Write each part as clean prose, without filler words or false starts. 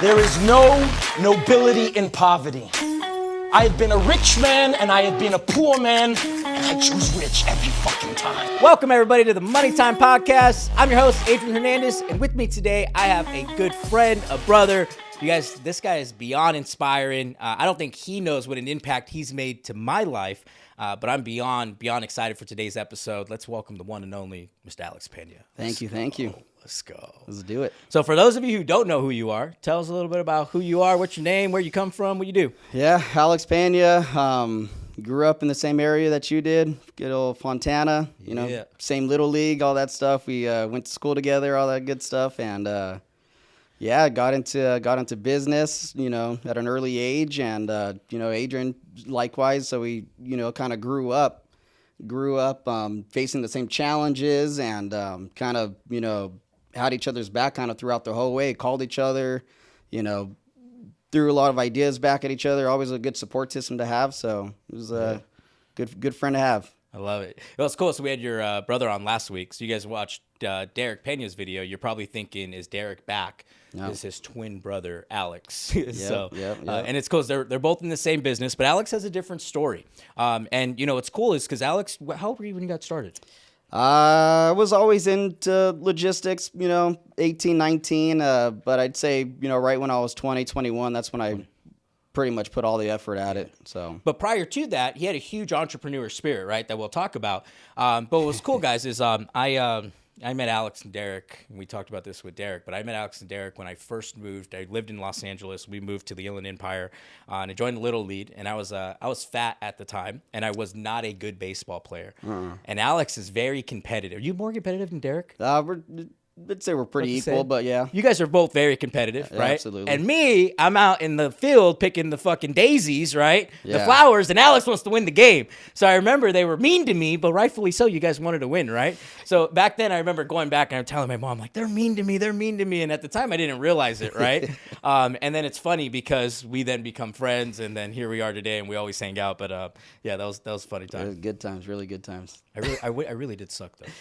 There is no nobility in poverty. I have been a rich man and I have been a poor man, and I choose rich every fucking time. Welcome everybody to the Money Time Podcast. I'm your host, Adrian Hernandez, and with me today, I have a good friend, a brother. You guys, this guy is beyond inspiring. I don't think he knows what an impact he's made to my life, but I'm beyond excited for today's episode. Let's welcome the one and only Mr. Alex Pena. Thank you. Let's go. Let's do it. So for those of you who don't know who you are, tell us a little bit about who you are, what's your name, where you come from, what you do. Yeah, Alex Pena. Grew up in the same area that you did, good old Fontana. Same little league, all that stuff. We went to school together, all that good stuff, and got into business, at an early age, and Adrian likewise. So we, kind of grew up facing the same challenges, and kind of, had each other's back kind of throughout the whole way, called each other, threw a lot of ideas back at each other, always a good support system to have. So it was a good friend to have. I love it. Well, it's cool. So we had your brother on last week. So you guys watched Derek Pena's video. You're probably thinking, is Derek back? No. Is his twin brother, Alex. Yep. And it's cool. They're both in the same business, but Alex has a different story. And, what's cool is because Alex, how old were you when you got started? I was always into logistics, 18, 19. But I'd say, right when I was 20, 21, that's when I pretty much put all the effort at it. So, but prior to that, he had a huge entrepreneur spirit, right? That we'll talk about. But what was cool, guys, is I met Alex and Derek, and we talked about this with Derek, but I met Alex and Derek when I first moved. I lived in Los Angeles. We moved to the Inland Empire, and I joined the Little League, and I was fat at the time, and I was not a good baseball player. And Alex is very competitive. Are you more competitive than Derek? I'd say we're pretty equal, but yeah. You guys are both very competitive, right? Absolutely. And me, I'm out in the field picking the fucking daisies, right? Yeah. The flowers, and Alex wants to win the game. So I remember they were mean to me, but rightfully so. You guys wanted to win, right? So back then, I remember going back and I'm telling my mom, like, they're mean to me. And at the time, I didn't realize it, right? And then it's funny because we then become friends, and then here we are today, and we always hang out. But that was funny times. Good times, really good times. I really did suck, though.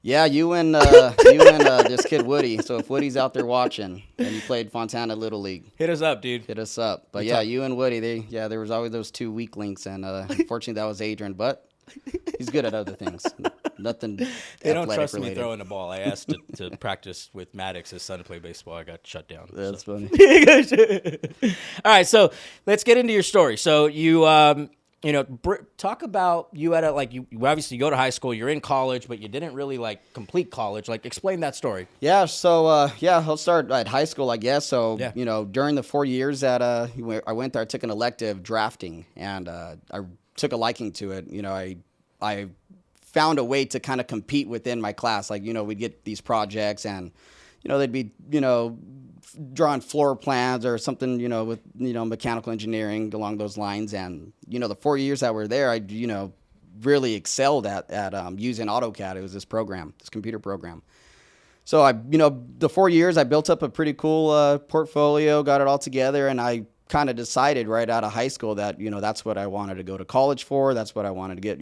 Yeah, you and this kid Woody. So if Woody's out there watching and you played Fontana Little League, hit us up, dude. Hit us up. But you and Woody, there was always those two weak links, and unfortunately that was Adrian. But he's good at other things. Nothing. They don't trust me throwing the ball. I asked to practice with Maddox, his son, to play baseball. I got shut down. That's funny. All right, so let's get into your story. So you. Talk about you at you obviously go to high school, you're in college, but you didn't really complete college. Explain that story. Yeah. So I'll start at high school, I guess. So during the 4 years that I went there, I took an elective drafting, and I took a liking to it. I found a way to kind of compete within my class. We'd get these projects, and they'd be drawing floor plans or something, with, mechanical engineering along those lines. And, the 4 years that we're there, I, really excelled at using AutoCAD. It was this computer program. So the 4 years I built up a pretty cool portfolio, got it all together. And I kind of decided right out of high school that, that's what I wanted to go to college for. That's what I wanted to get,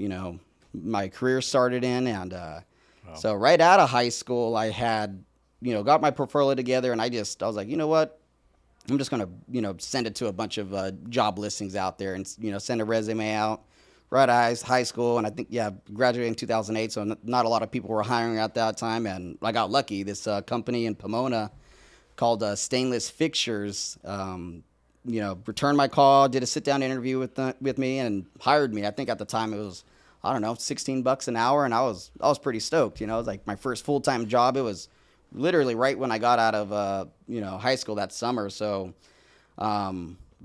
my career started in. And so right out of high school, I had, got my portfolio together, and I was like, you know what? I'm just going to, send it to a bunch of job listings out there and, send a resume out right out of high school. And I think, graduated in 2008, so not a lot of people were hiring at that time. And I got lucky. This company in Pomona called Stainless Fixtures, returned my call, did a sit-down interview with me, and hired me. I think at the time it was, I don't know, $16 an hour, and I was pretty stoked. It was like my first full-time job. It was literally right when I got out of high school that summer. So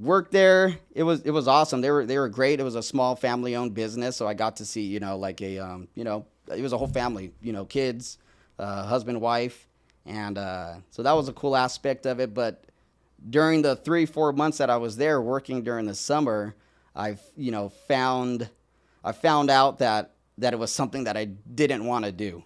worked there. It was awesome. They were great. It was a small family-owned business, so I got to see it was a whole family, kids, husband, wife, and so that was a cool aspect of it. But during the 3-4 months that I was there working during the summer, I found out that it was something that I didn't want to do.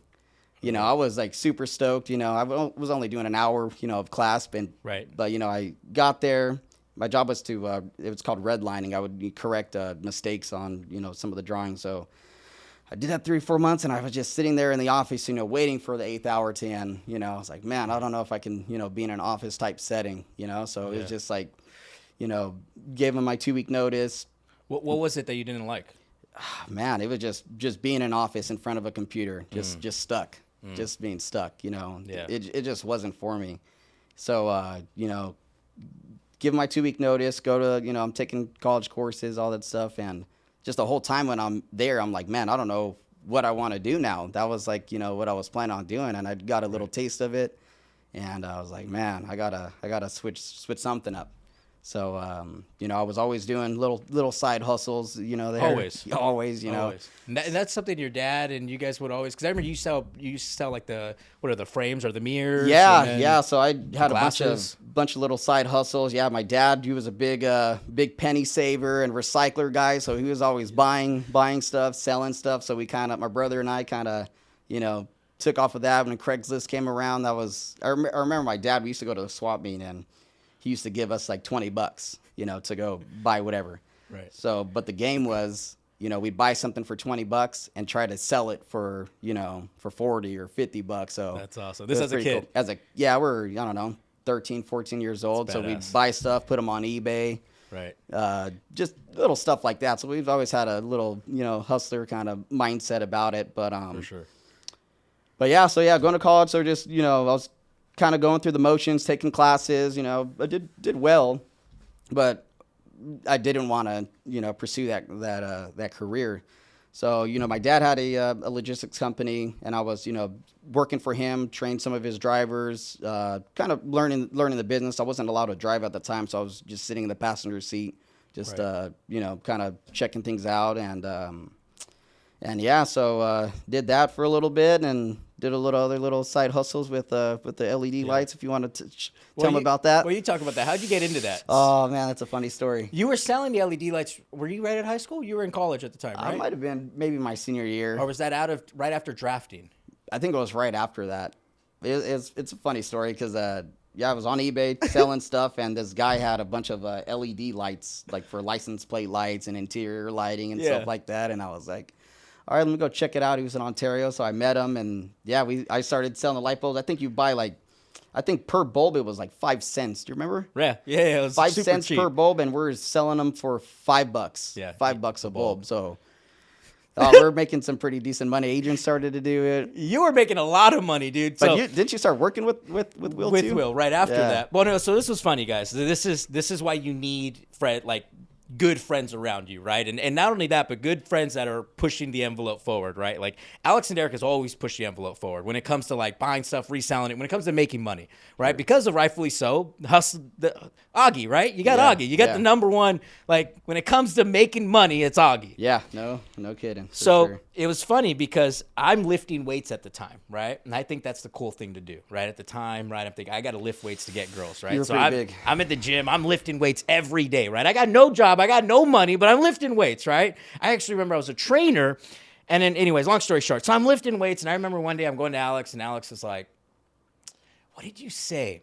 I was super stoked. I was only doing an hour, of class, right. But I got there. My job was it was called redlining. I would correct mistakes on, some of the drawings. So I did that 3-4 months, and I was just sitting there in the office, waiting for the 8th hour to end. I was like, man, I don't know if I can, be in an office type setting, So it was just like, gave them my 2-week notice. What was it that you didn't like? Man, it was just being in an office in front of a computer, just stuck, just being stuck, It just wasn't for me. So, give my 2-week notice, go to, I'm taking college courses, all that stuff. And just the whole time when I'm there, I'm like, man, I don't know what I want to do now. That was like, what I was planning on doing. And I got a little taste of it. And I was like, man, I gotta switch something up. So, I was always doing little side hustles, there. Always, Always. And that's something your dad and you guys would always, because I remember you used to sell like what are the frames or the mirrors? Yeah. So I had a bunch of little side hustles. Yeah, my dad, he was a big penny saver and recycler guy. So he was always buying stuff, selling stuff. So my brother and I took off of that when Craigslist came around. I remember my dad, we used to go to the swap meet and he used to give us like $20, to go buy whatever. Right. So, but the game was, we'd buy something for $20 and try to sell it for, for $40 or $50. So that's awesome. This as a kid. Cool. We're, I don't know, 13, 14 years old. So we'd buy stuff, put them on eBay. Right. Just little stuff like that. So we've always had a little, hustler kind of mindset about it. But, for sure. But yeah, going to college. So just, I was kind of going through the motions, taking classes, I did well, but I didn't want to, pursue that career. So, my dad had a logistics company and I was, working for him, trained some of his drivers, kind of learning the business. I wasn't allowed to drive at the time. So I was just sitting in the passenger seat, just, kind of checking things out. And yeah, so did that for a little bit and did other little side hustles with the LED lights. If you want to tell them about that. Well, you talk about that. How'd you get into that? Oh man, that's a funny story. You were selling the LED lights. Were you right at high school? You were in college at the time, right? I might have been maybe my senior year. Or was that right after drafting? I think it was right after that. It's a funny story because I was on eBay selling stuff, and this guy had a bunch of LED lights, like for license plate lights and interior lighting and stuff like that. And I was like, all right, let me go check it out. He was in Ontario, so I met him, and I started selling the light bulbs. I think you buy per bulb it was like 5 cents. Do you remember? Yeah, it was 5 super cents cheap. per bulb, and we're selling them for $5. Yeah, $5 a bulb. So we're making some pretty decent money. Adrian started to do it. You were making a lot of money, dude. But didn't you start working with Will too? With Will right after that. Well, no. So this was funny, guys. This is why you need good friends around you, right? And not only that, but good friends that are pushing the envelope forward, right? Like Alex and Derek has always pushed the envelope forward when it comes to like buying stuff, reselling it, when it comes to making money, right? Because of rightfully so, Augie, right? You got Augie. You got the number one, like when it comes to making money, it's Augie. Yeah, no kidding. So it was funny because I'm lifting weights at the time, right? And I think that's the cool thing to do, right? At the time, right? I'm thinking I got to lift weights to get girls, right? You're so pretty big. I'm at the gym. I'm lifting weights every day, right? I got no job. I got no money, but I'm lifting weights, right? I actually remember I was a trainer. And then anyways, long story short. So I'm lifting weights. And I remember one day I'm going to Alex and Alex is like, what did you say?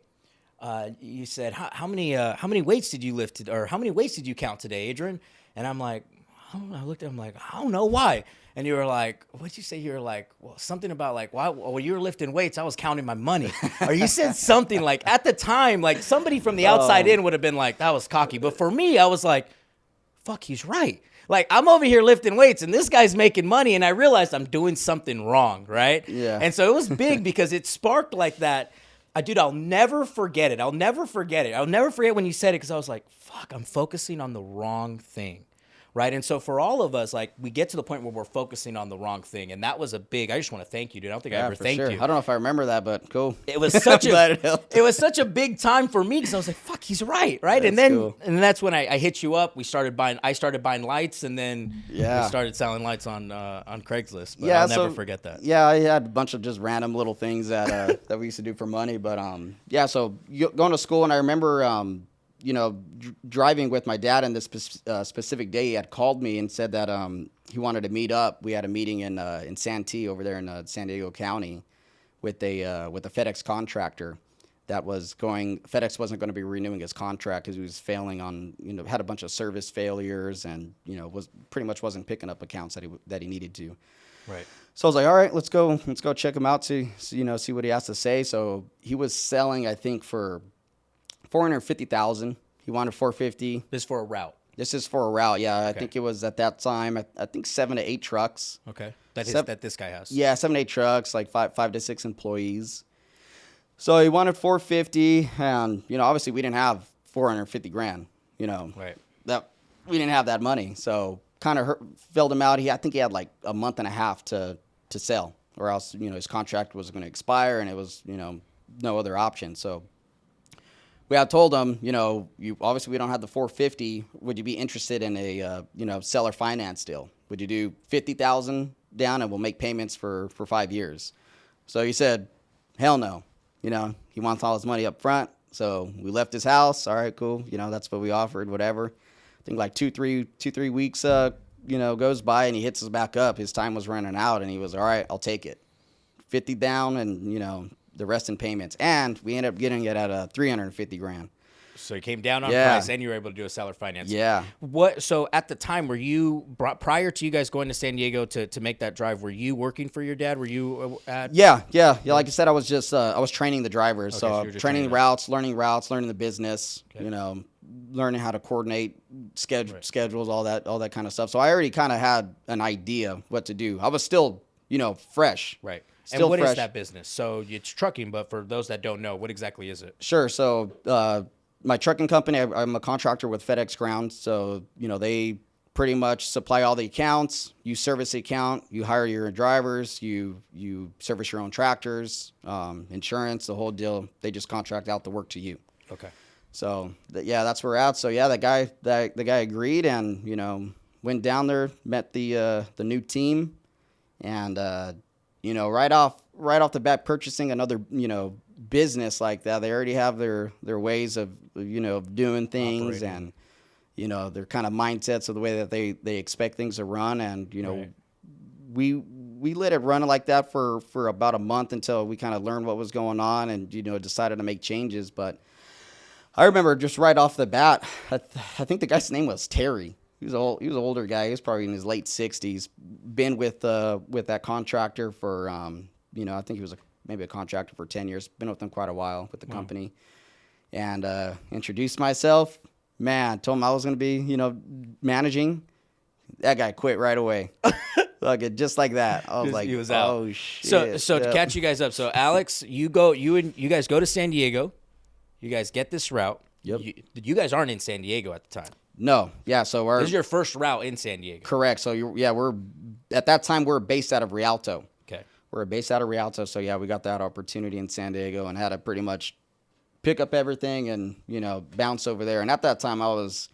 You said, how many weights did you lift or how many weights did you count today, Adrian? And I'm like, I looked at him like, I don't know why. And you were like, what'd you say? You were like, well, something about like, why? Well, you were lifting weights. I was counting my money. Or you said something like at the time, like somebody from the outside in would have been like, that was cocky. But for me, I was like, fuck, he's right. Like I'm over here lifting weights and this guy's making money. And I realized I'm doing something wrong. Right. Yeah. And so it was big because it sparked like that. Dude, I'll never forget it. I'll never forget when you said it because I was like, fuck, I'm focusing on the wrong thing. Right. And so for all of us, like we get to the point where we're focusing on the wrong thing. And that was I just want to thank you, dude. I don't think I ever thanked you. I don't know if I remember that, but cool. It was such it was such a big time for me because I was like, fuck, he's right. Right. That's and then cool. And that's when I hit you up. I started buying lights and then we started selling lights on Craigslist. But I'll never forget that. Yeah, I had a bunch of just random little things that that we used to do for money. But so going to school, and I remember driving with my dad, and this specific day he had called me and said that he wanted to meet up. We had a meeting in Santee over there in San Diego County with a FedEx contractor that was FedEx wasn't going to be renewing his contract because he was failing on, had a bunch of service failures and, was pretty much wasn't picking up accounts that he needed to. Right. So I was like, all right, let's go check him out to, see what he has to say. So he was selling, I think, for $450,000. He wanted 450. This is for a route. This is for a route. Yeah. Okay. I think it was at that time, I think 7 to 8 trucks. Okay. That this guy has. Yeah. 7 to 8 trucks, like 5 to 6 employees. So he wanted 450, and, obviously we didn't have 450 grand, Right. that we didn't have that money. So kind of filled him out. I think he had like a month and a half to sell, or else, his contract was going to expire, and it was, no other option. So we had told him, you obviously we don't have the 450. Would you be interested in a, seller finance deal? Would you do 50,000 down, and we'll make payments for 5 years? So he said, hell no. He wants all his money up front. So we left his house. All right, cool. That's what we offered, whatever. I think like 2-3 weeks, goes by, and he hits us back up. His time was running out, and he was, all right, I'll take it. 50 down, and, the rest in payments. And we ended up getting it at 350 grand. So he came down on price, and you were able to do a seller finance. Yeah. So at the time, were you prior to you guys going to San Diego to make that drive? Were you working for your dad? Were you at? Yeah. Like I said, I was just I was training the drivers, Okay, so you were just training training routes, learning the business. Okay. Learning how to coordinate schedules, all that kind of stuff. So I already kind of had an idea what to do. I was still fresh. Right. Still and what fresh. is that business? So it's trucking, but for those that don't know, what exactly is it? Sure. So my trucking company, I'm a contractor with FedEx Ground. So, they pretty much supply all the accounts. You service the account. You hire your drivers. You service your own tractors, insurance, the whole deal. They just contract out the work to you. Okay. So, that's where we're at. So, the guy agreed, and, went down there, met the new team, and, right off the bat, purchasing another, business like that. They already have their ways of doing things, operating. And their kind of mindsets of the way that they expect things to run. And Right. we let it run like that for about a month until we kind of learned what was going on, and decided to make changes. But I remember just right off the bat, I think the guy's name was Terry. He was an older guy. He was probably in his late 60s. Been with that contractor for I think he was maybe a contractor for 10 years. Been with them quite a while with the company. And introduced myself. Man, told him I was going to be, managing. That guy quit right away. Just like that. I was like, he was out. oh, shit. So to catch you guys up. So Alex, you guys go to San Diego. You guys get this route. Yep. You guys aren't in San Diego at the time. No. Yeah, so This is your first route in San Diego. correct. So we're at that time we're based out of Rialto. Okay. We're based out of Rialto, so we got that opportunity in San Diego and had to pretty much pick up everything and, bounce over there. And at that time I was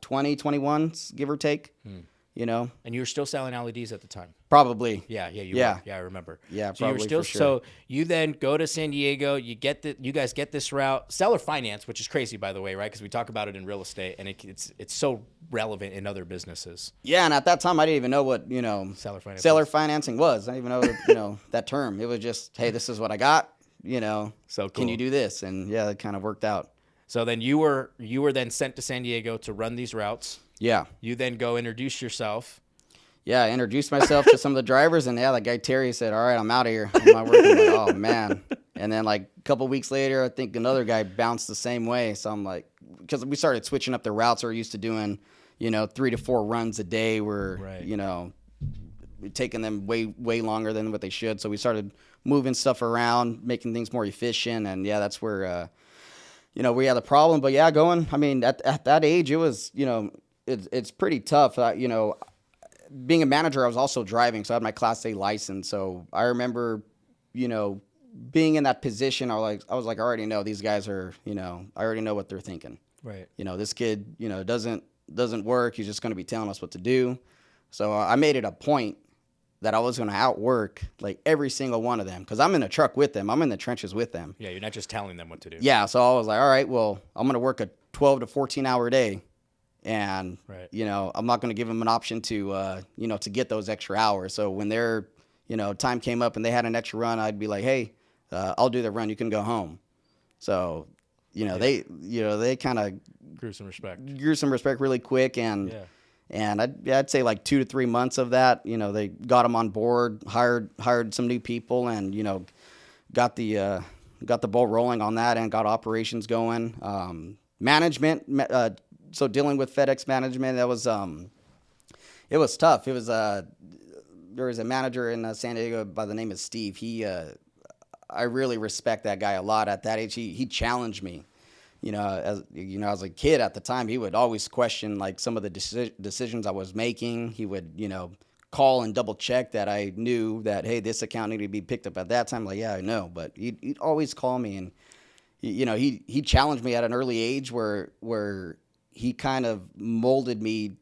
20, 21, give or take, And you were still selling LEDs at the time. Probably. Yeah, you Yeah. were. Yeah, I remember. Yeah, so you were probably still for sure. so you then go to San Diego, you guys get this route, seller finance, which is crazy by the way, right? Because we talk about it in real estate and it's so relevant in other businesses. Yeah, and at that time I didn't even know what, Seller finance. financing was. I didn't even know, that term. It was just, hey, this is what I got, So cool. Can you do this? And it kind of worked out. So then you were then sent to San Diego to run these routes. Yeah. You then go introduce yourself. Yeah, I introduced myself to some of the drivers, and that guy Terry said, all right, I'm out of here. I'm not working. I'm like, oh, man. And then like a couple weeks later, I think another guy bounced the same way. So I'm like, because we started switching up the routes. We're used to doing, 3 to 4 runs a day. We're, Right. taking them way longer than what they should. So we started moving stuff around, making things more efficient. And that's where, we had a problem. But going, I mean, at that age, it was, it's pretty tough. Being a manager, I was also driving, so I had my Class A license. So I remember, being in that position, I was like, I already know these guys are, I already know what they're thinking. Right. This kid, doesn't work. He's just going to be telling us what to do. So I made it a point that I was going to outwork like every single one of them because I'm in the truck with them. I'm in the trenches with them. Yeah, you're not just telling them what to do. Yeah, so I was like, all right, well, I'm going to work a 12 to 14-hour day. And, Right. I'm not going to give them an option to, to get those extra hours. So when their, time came up and they had an extra run, I'd be like, hey, I'll do the run. You can go home. So, they kind of Grew some respect. grew some respect really quick. And, And I'd say like 2 to 3 months of that, they got them on board, hired some new people, and got the ball rolling on that, and got operations going. Management, so dealing with FedEx management, that was it was tough. It was there was a manager in San Diego by the name of Steve. I really respect that guy a lot. At that age, he challenged me. As a kid at the time, he would always question like some of the decisions I was making. He would, call and double check that I knew that, hey, this account needed to be picked up at that time. Like, yeah, I know, but he'd always call me, and he challenged me at an early age where he kind of molded me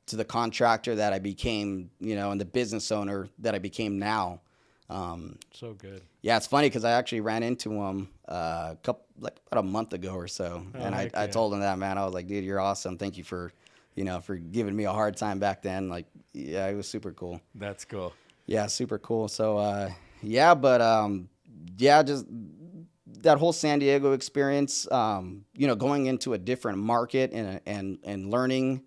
to the contractor that I became, and the business owner that I became now. So good. Yeah, it's funny because I actually ran into him about a month ago or so, and I told him that, man. I was like, dude, you're awesome. Thank you for giving me a hard time back then. Like, yeah, it was super cool. That's cool. Yeah, super cool. So, just that whole San Diego experience, going into a different market and learning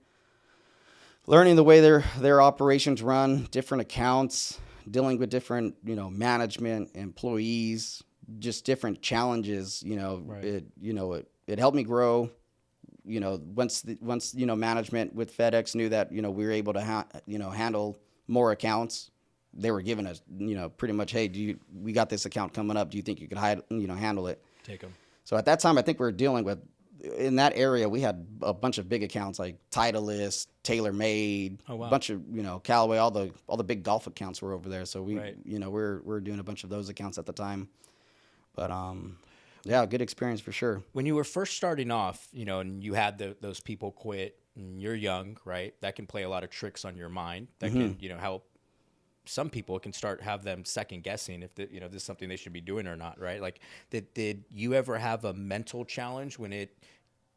the way their operations run, different accounts, dealing with different, management, employees, just different challenges, right. It helped me grow. Once management with FedEx knew that, we were able to, handle more accounts, they were giving us, pretty much, hey, we got this account coming up. Do you think you could handle it? Take them. So at that time, I think we were dealing with, in that area, we had a bunch of big accounts like Titleist, TaylorMade, a bunch of, Callaway, all the big golf accounts were over there. So we, right. We're doing a bunch of those accounts at the time. But, yeah, good experience for sure. When you were first starting off, and you had those people quit, and you're young, right? That can play a lot of tricks on your mind. That can, help. Some people it can have them second guessing if this is something they should be doing or not, right? Like, did you ever have a mental challenge when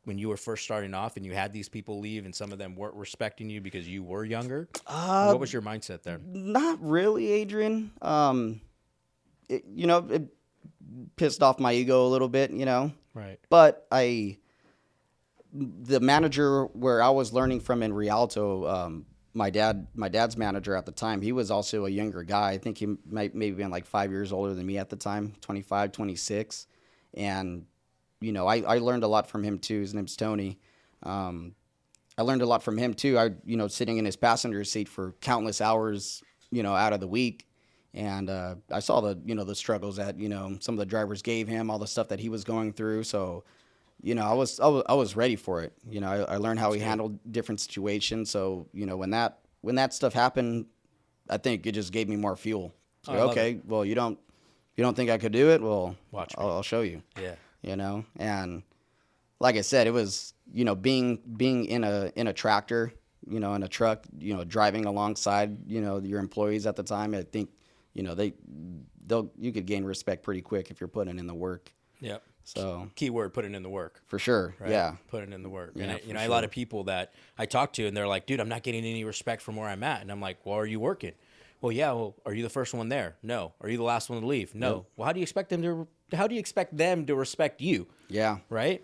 you were first starting off and you had these people leave and some of them weren't respecting you because you were younger? What was your mindset there? Not really, Adrian. It pissed off my ego a little bit, Right. But the manager where I was learning from in Rialto, my dad's manager at the time, he was also a younger guy. I think he maybe been like 5 years older than me at the time, 25, 26. And, I learned a lot from him too. His name's Tony. I learned a lot from him too. Sitting in his passenger seat for countless hours, out of the week. And I saw the struggles that, some of the drivers gave him, all the stuff that he was going through. So, I was ready for it. I learned how he handled different situations. So, when that stuff happened, I think it just gave me more fuel. So, okay, well, you don't think I could do it? Well, watch me. I'll show you. Yeah. And like I said, it was, being in a tractor, in a truck, driving alongside, your employees at the time. I think, you could gain respect pretty quick if you're putting in the work. Yeah. So keyword, putting in the work. For sure. Right? Yeah. Putting in the work. Yeah, and a lot of people that I talk to and they're like, dude, I'm not getting any respect from where I'm at. And I'm like, well, are you working? Well, yeah. Well, are you the first one there? No. Are you the last one to leave? No. Nope. Well, how do you expect them to respect you? Yeah. Right?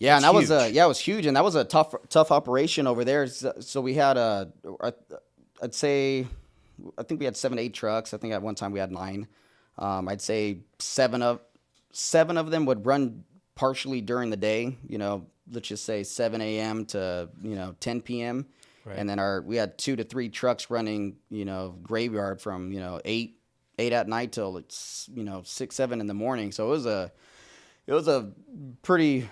Yeah, and that was it was huge, and that was a tough operation over there. So we had I'd say, I think we had 7, 8 trucks. I think at one time we had 9. I'd say 7 of them would run partially during the day. Let's just say 7 a.m. to 10 p.m. Right. And then we had 2 to 3 trucks running graveyard from 8 at night till 6, 7 in the morning. So it was a pretty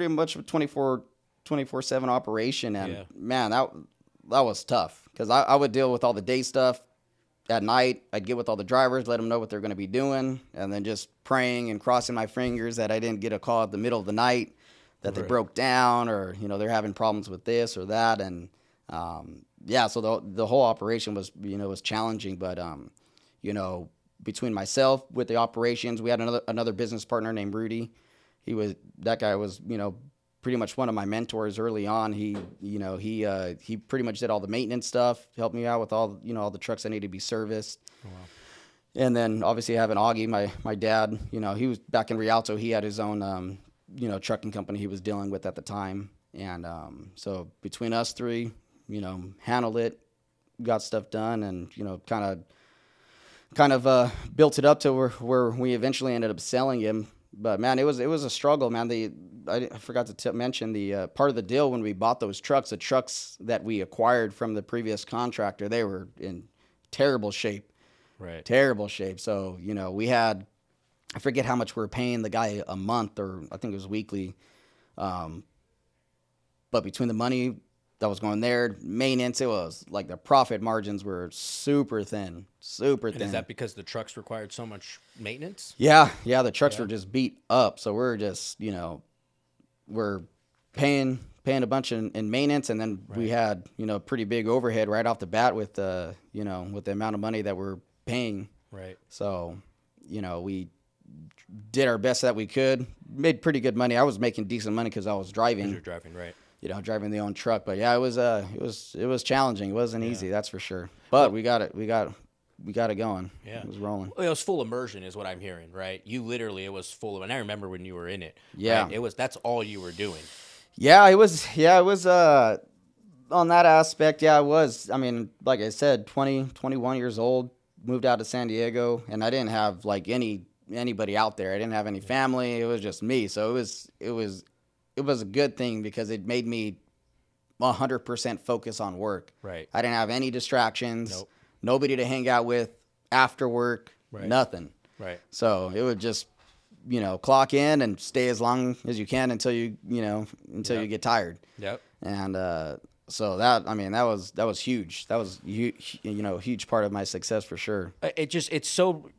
much a 24/7 operation, and man, that was tough because I would deal with all the day stuff at night. I'd get with all the drivers, let them know what they're going to be doing, and then just praying and crossing my fingers that I didn't get a call at the middle of the night that they broke down or they're having problems with this or that, and so the whole operation was was challenging, but between myself with the operations, we had another business partner named Rudy. That guy was, pretty much one of my mentors early on. He pretty much did all the maintenance stuff, helped me out with all the trucks that needed to be serviced. Oh, wow. And then obviously having Augie, my dad, he was back in Rialto. He had his own, trucking company he was dealing with at the time. And so between us three, handled it, got stuff done, and kind of built it up to where we eventually ended up selling him. But man, it was a struggle, man. I forgot to mention the part of the deal when we bought those trucks. The trucks that we acquired from the previous contractor, they were in terrible shape. Right. Terrible shape. So we had, I forget how much we were paying the guy a month, or I think it was weekly. But between the money that was going there, maintenance, it was like the profit margins were super thin. And is that because the trucks required so much maintenance? Yeah, the trucks were just beat up. So we're just, we're paying a bunch in maintenance, and then we had, pretty big overhead right off the bat with the amount of money that we're paying. Right. So, we did our best that we could, made pretty good money. I was making decent money because I was driving. 'Cause you're driving, right. Driving the own truck. But yeah, it was challenging. It wasn't easy, that's for sure. But we got it going. Yeah. It was rolling. Well, it was full immersion is what I'm hearing, right? You literally, it was full of, and I remember when you were in it. Yeah. Right? That's all you were doing. Yeah, it was on that aspect. Yeah, it was. I mean, like I said, 21 years old, moved out to San Diego, and I didn't have like anybody out there. I didn't have any family. It was just me. So it was a good thing because it made me 100% focus on work. Right. I didn't have any distractions. Nope. Nobody to hang out with after work. Right. Nothing. Right. So it would just, clock in and stay as long as you can until you get tired. Yep. And so that was huge. That was a huge part of my success for sure. It's so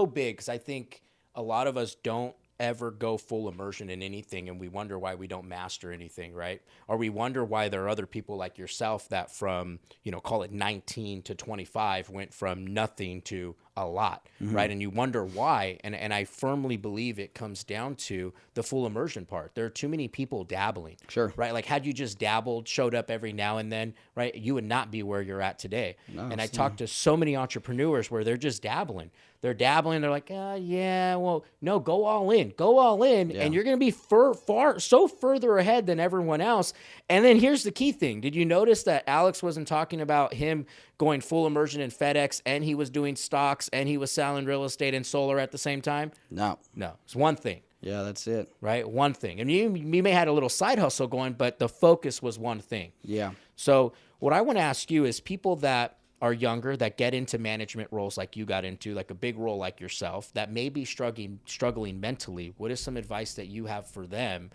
big because I think a lot of us don't ever go full immersion in anything, and we wonder why we don't master anything, right? Or we wonder why there are other people like yourself that from, call it 19 to 25 went from nothing to a lot, right? And you wonder why, and I firmly believe it comes down to the full immersion part. There are too many people dabbling. Sure. Right? Like, had you just dabbled, showed up every now and then, right, you would not be where you're at today. No, and I talk to so many entrepreneurs where they're just dabbling. They're dabbling. They're like, yeah, well, no, go all in, Yeah. and you're going to be so further ahead than everyone else. And then here's the key thing. Did you notice that Alex wasn't talking about him going full immersion in FedEx, and he was doing stocks, and he was selling real estate and solar at the same time? No. It's one thing. Yeah, that's it. Right? One thing. And you may have had a little side hustle going, but the focus was one thing. Yeah. So what I want to ask you is people that are younger, that get into management roles like you got into, like a big role like yourself, that may be struggling mentally, what is some advice that you have for them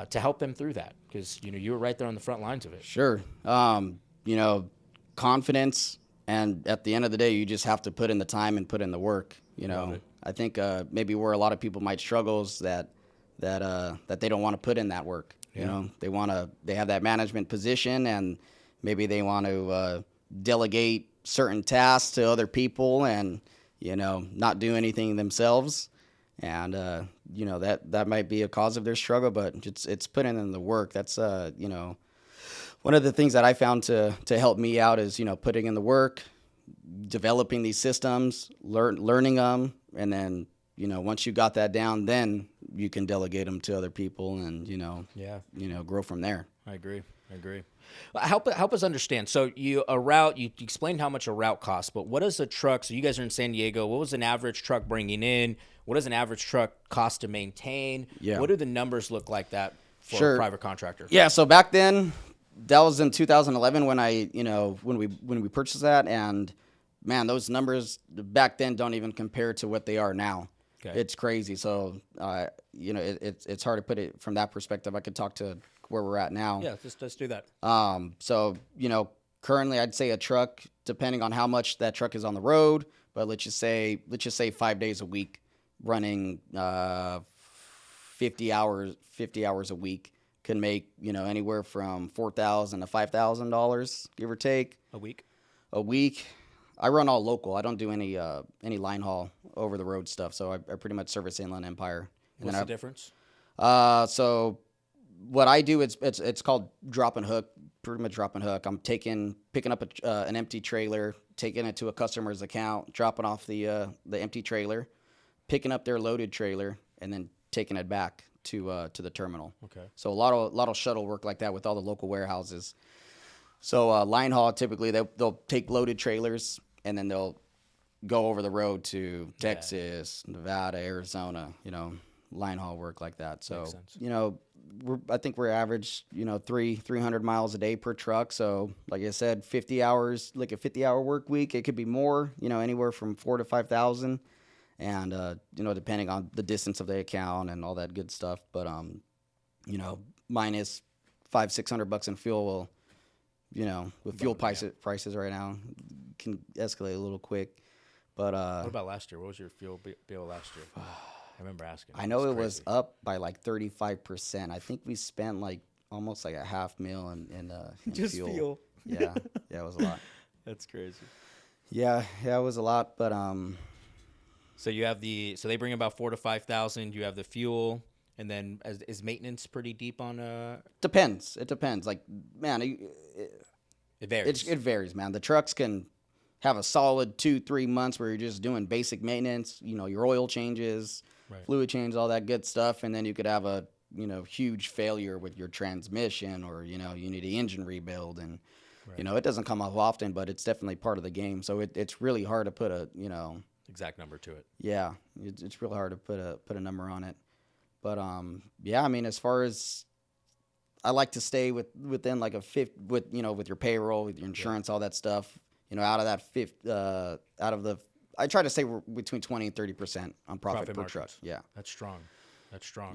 to help them through that? Because, you were right there on the front lines of it. Sure. Confidence, and at the end of the day, you just have to put in the time and put in the work. I think maybe where a lot of people might struggle is that they don't want to put in that work. Yeah. They have that management position, and maybe they want to delegate certain tasks to other people, and not do anything themselves. And that might be a cause of their struggle, but it's putting in the work. That's one of the things that I found to help me out is, putting in the work, developing these systems, learning them, and then, once you got that down, then you can delegate them to other people and, grow from there. I agree. Help us understand. So you explained how much a route costs, but what does a truck, so you guys are in San Diego, what was an average truck bringing in? What does an average truck cost to maintain? Yeah. What do the numbers look like that for a private contractor? Yeah, so back then, that was in 2011 when when we purchased that, and man, those numbers back then don't even compare to what they are now. Okay. It's crazy. So it's hard to put it from that perspective. I could talk to where we're at now. Yeah, let's do that. So currently I'd say a truck, depending on how much that truck is on the road, but let's just say 5 days a week, running 50 hours a week, can make anywhere from $4,000 to $5,000, give or take. A week. I run all local. I don't do any line haul over the road stuff. So I pretty much service Inland Empire. What's the difference? So what I do, it's called drop and hook. Pretty much drop and hook. I'm picking up an empty trailer, taking it to a customer's account, dropping off the empty trailer, picking up their loaded trailer, and then taking it back to the terminal. Okay. So a lot of shuttle work like that with all the local warehouses. So line haul, typically they'll take loaded trailers and then they'll go over the road to Texas, Nevada, Arizona, line haul work like that. So, I think we're average, 300 miles a day per truck. So like I said, 50 hours, like a 50-hour work week, it could be more, anywhere from 4,000 to 5,000. And, depending on the distance of the account and all that good stuff. But, minus $500-600 in fuel will, with fuel prices right now can escalate a little quick. But what about last year? What was your fuel bill last year? I remember asking. I know it was up by like 35%. I think we spent like almost like $500,000 in just fuel. Yeah, it was a lot. That's crazy. Yeah, it was a lot. But so you have so they bring about 4,000 to 5,000. You have the fuel, and then is maintenance pretty deep on? Depends. It depends. Like, man, it varies. It varies, man. The trucks can have a solid 2-3 months where you're just doing basic maintenance. Your oil changes, fluid change, all that good stuff, and then you could have a huge failure with your transmission, or you need an engine rebuild, and it doesn't come up often, but it's definitely part of the game. So it's really hard to put a exact number to it. Yeah, it's really hard to put a number on it. But I mean, as far as I like to stay within like a fifth with your payroll, with your insurance, all that stuff. Out of that I try to stay between 20 and 30% on profit per margins. truck. Yeah, that's strong.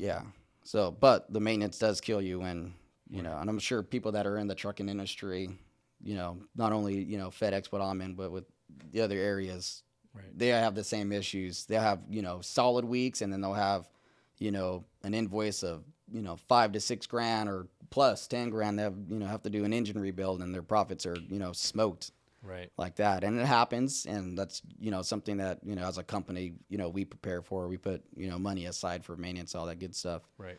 Yeah. So, but the maintenance does kill you when and I'm sure people that are in the trucking industry, not only FedEx, what I'm in, but with the other areas, they have the same issues. They'll have solid weeks, and then they'll have an invoice of $5,000 to $6,000 or plus $10,000. They have to do an engine rebuild, and their profits are smoked. Right. Like that. And it happens. And that's, something that, as a company, we prepare for. We put, money aside for maintenance, all that good stuff. Right.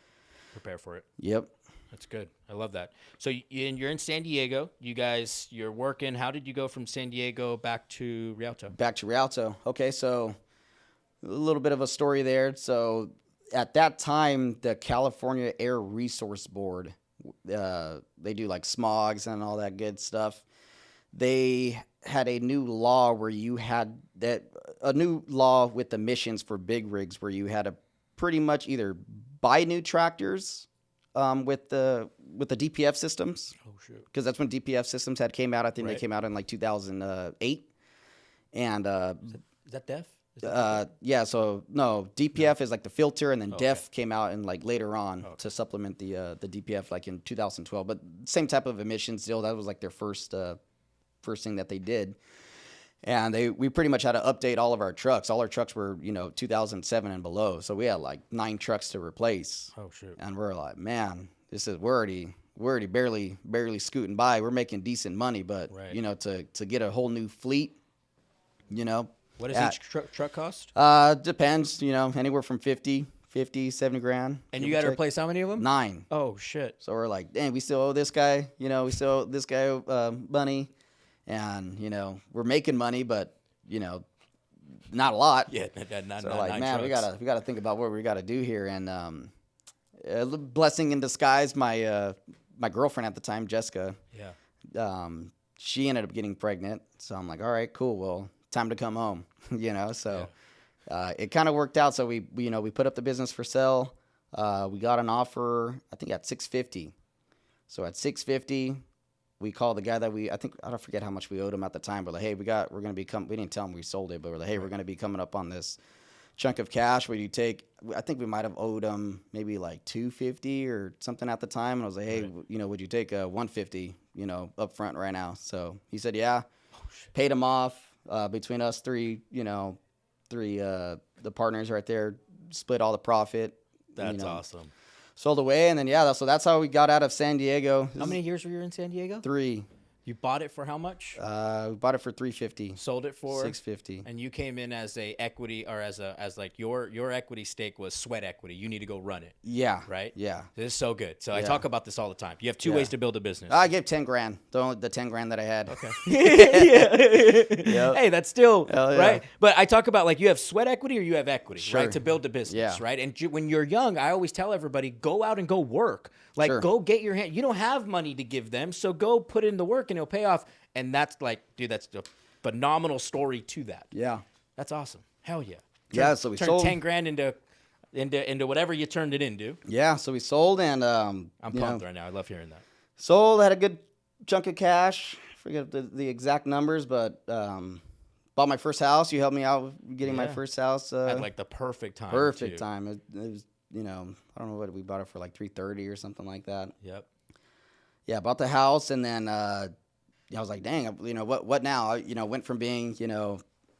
Prepare for it. Yep. That's good. I love that. So you're in San Diego. You're working. How did you go from San Diego back to Rialto? Back to Rialto. Okay. So a little bit of a story there. So at that time, the California Air Resource Board, they do like smogs and all that good stuff. They had a new law where you had a new law with emissions for big rigs, where you had to pretty much either buy new tractors with the DPF systems. Oh shoot! Because that's when DPF systems came out. I think they came out in like 2008. And is that DEF? Yeah. So no, DPF is like the filter, and then DEF came out in like later on to supplement the DPF, like in 2012. But same type of emissions deal. That was like their first thing that they did. And we pretty much had to update all of our trucks. All our trucks were 2007 and below, so we had like 9 trucks to replace. Oh shoot! And we're like, man, we're already barely scooting by. We're making decent money, but to get a whole new fleet, what does each truck cost? Depends, anywhere from 50, 70 grand. And you got to replace how many of them? 9. Oh shit! So we're like, dang, we still owe this guy, money. And, we're making money, but, not a lot. Yeah, not so like, 9 man, trucks. we gotta think about what we gotta do here. And a blessing in disguise, my girlfriend at the time, Jessica. Yeah. She ended up getting pregnant. So I'm like, all right, cool. Well, time to come home. So it kind of worked out. So we put up the business for sale. We got an offer, I think at $650. So at $650. We called the guy that I don't forget how much we owed him at the time, but like, hey, we didn't tell him we sold it, but we're like, hey, we're going to be coming up on this chunk of cash. Will you take, I think we might've owed him maybe like $250 or something at the time. And I was like, hey, would you take $150, up front right now? So he said, yeah. Paid him off, between us three, the partners right there, split all the profit. That's awesome. Sold away, and then so that's how we got out of San Diego. How many years were you in San Diego? 3. You bought it for how much? We bought it for $350. Sold it for $650. And you came in as a equity, or as your equity stake was sweat equity. You need to go run it. Yeah. Right. Yeah. This is so good. So I talk about this all the time. You have 2 ways to build a business. I gave $10,000. The $10,000 that I had. Okay. Yep. Hey, that's still yeah. right. But I talk about like you have sweat equity or you have equity, Sure. right, to build a business, Yeah. right? And when you're young, I always tell everybody, go out and go work. Like, Sure. go get your hand. You don't have money to give them, so go put in the work. and it'll pay off. And that's like, dude, that's a phenomenal story to that. Yeah. That's awesome. Hell yeah. So we turned sold 10 grand into whatever you turned it into. Yeah, so we sold, and I'm pumped right now. I love hearing that. sold, had a good chunk of cash. Forget the exact numbers, but bought my first house. You helped me out with getting my first house. At like the perfect time. Perfect time. It was, I don't know what we bought it for, like $330 or something like that. Yep. Yeah, bought the house, and then I was like, dang, what now? I, went from being,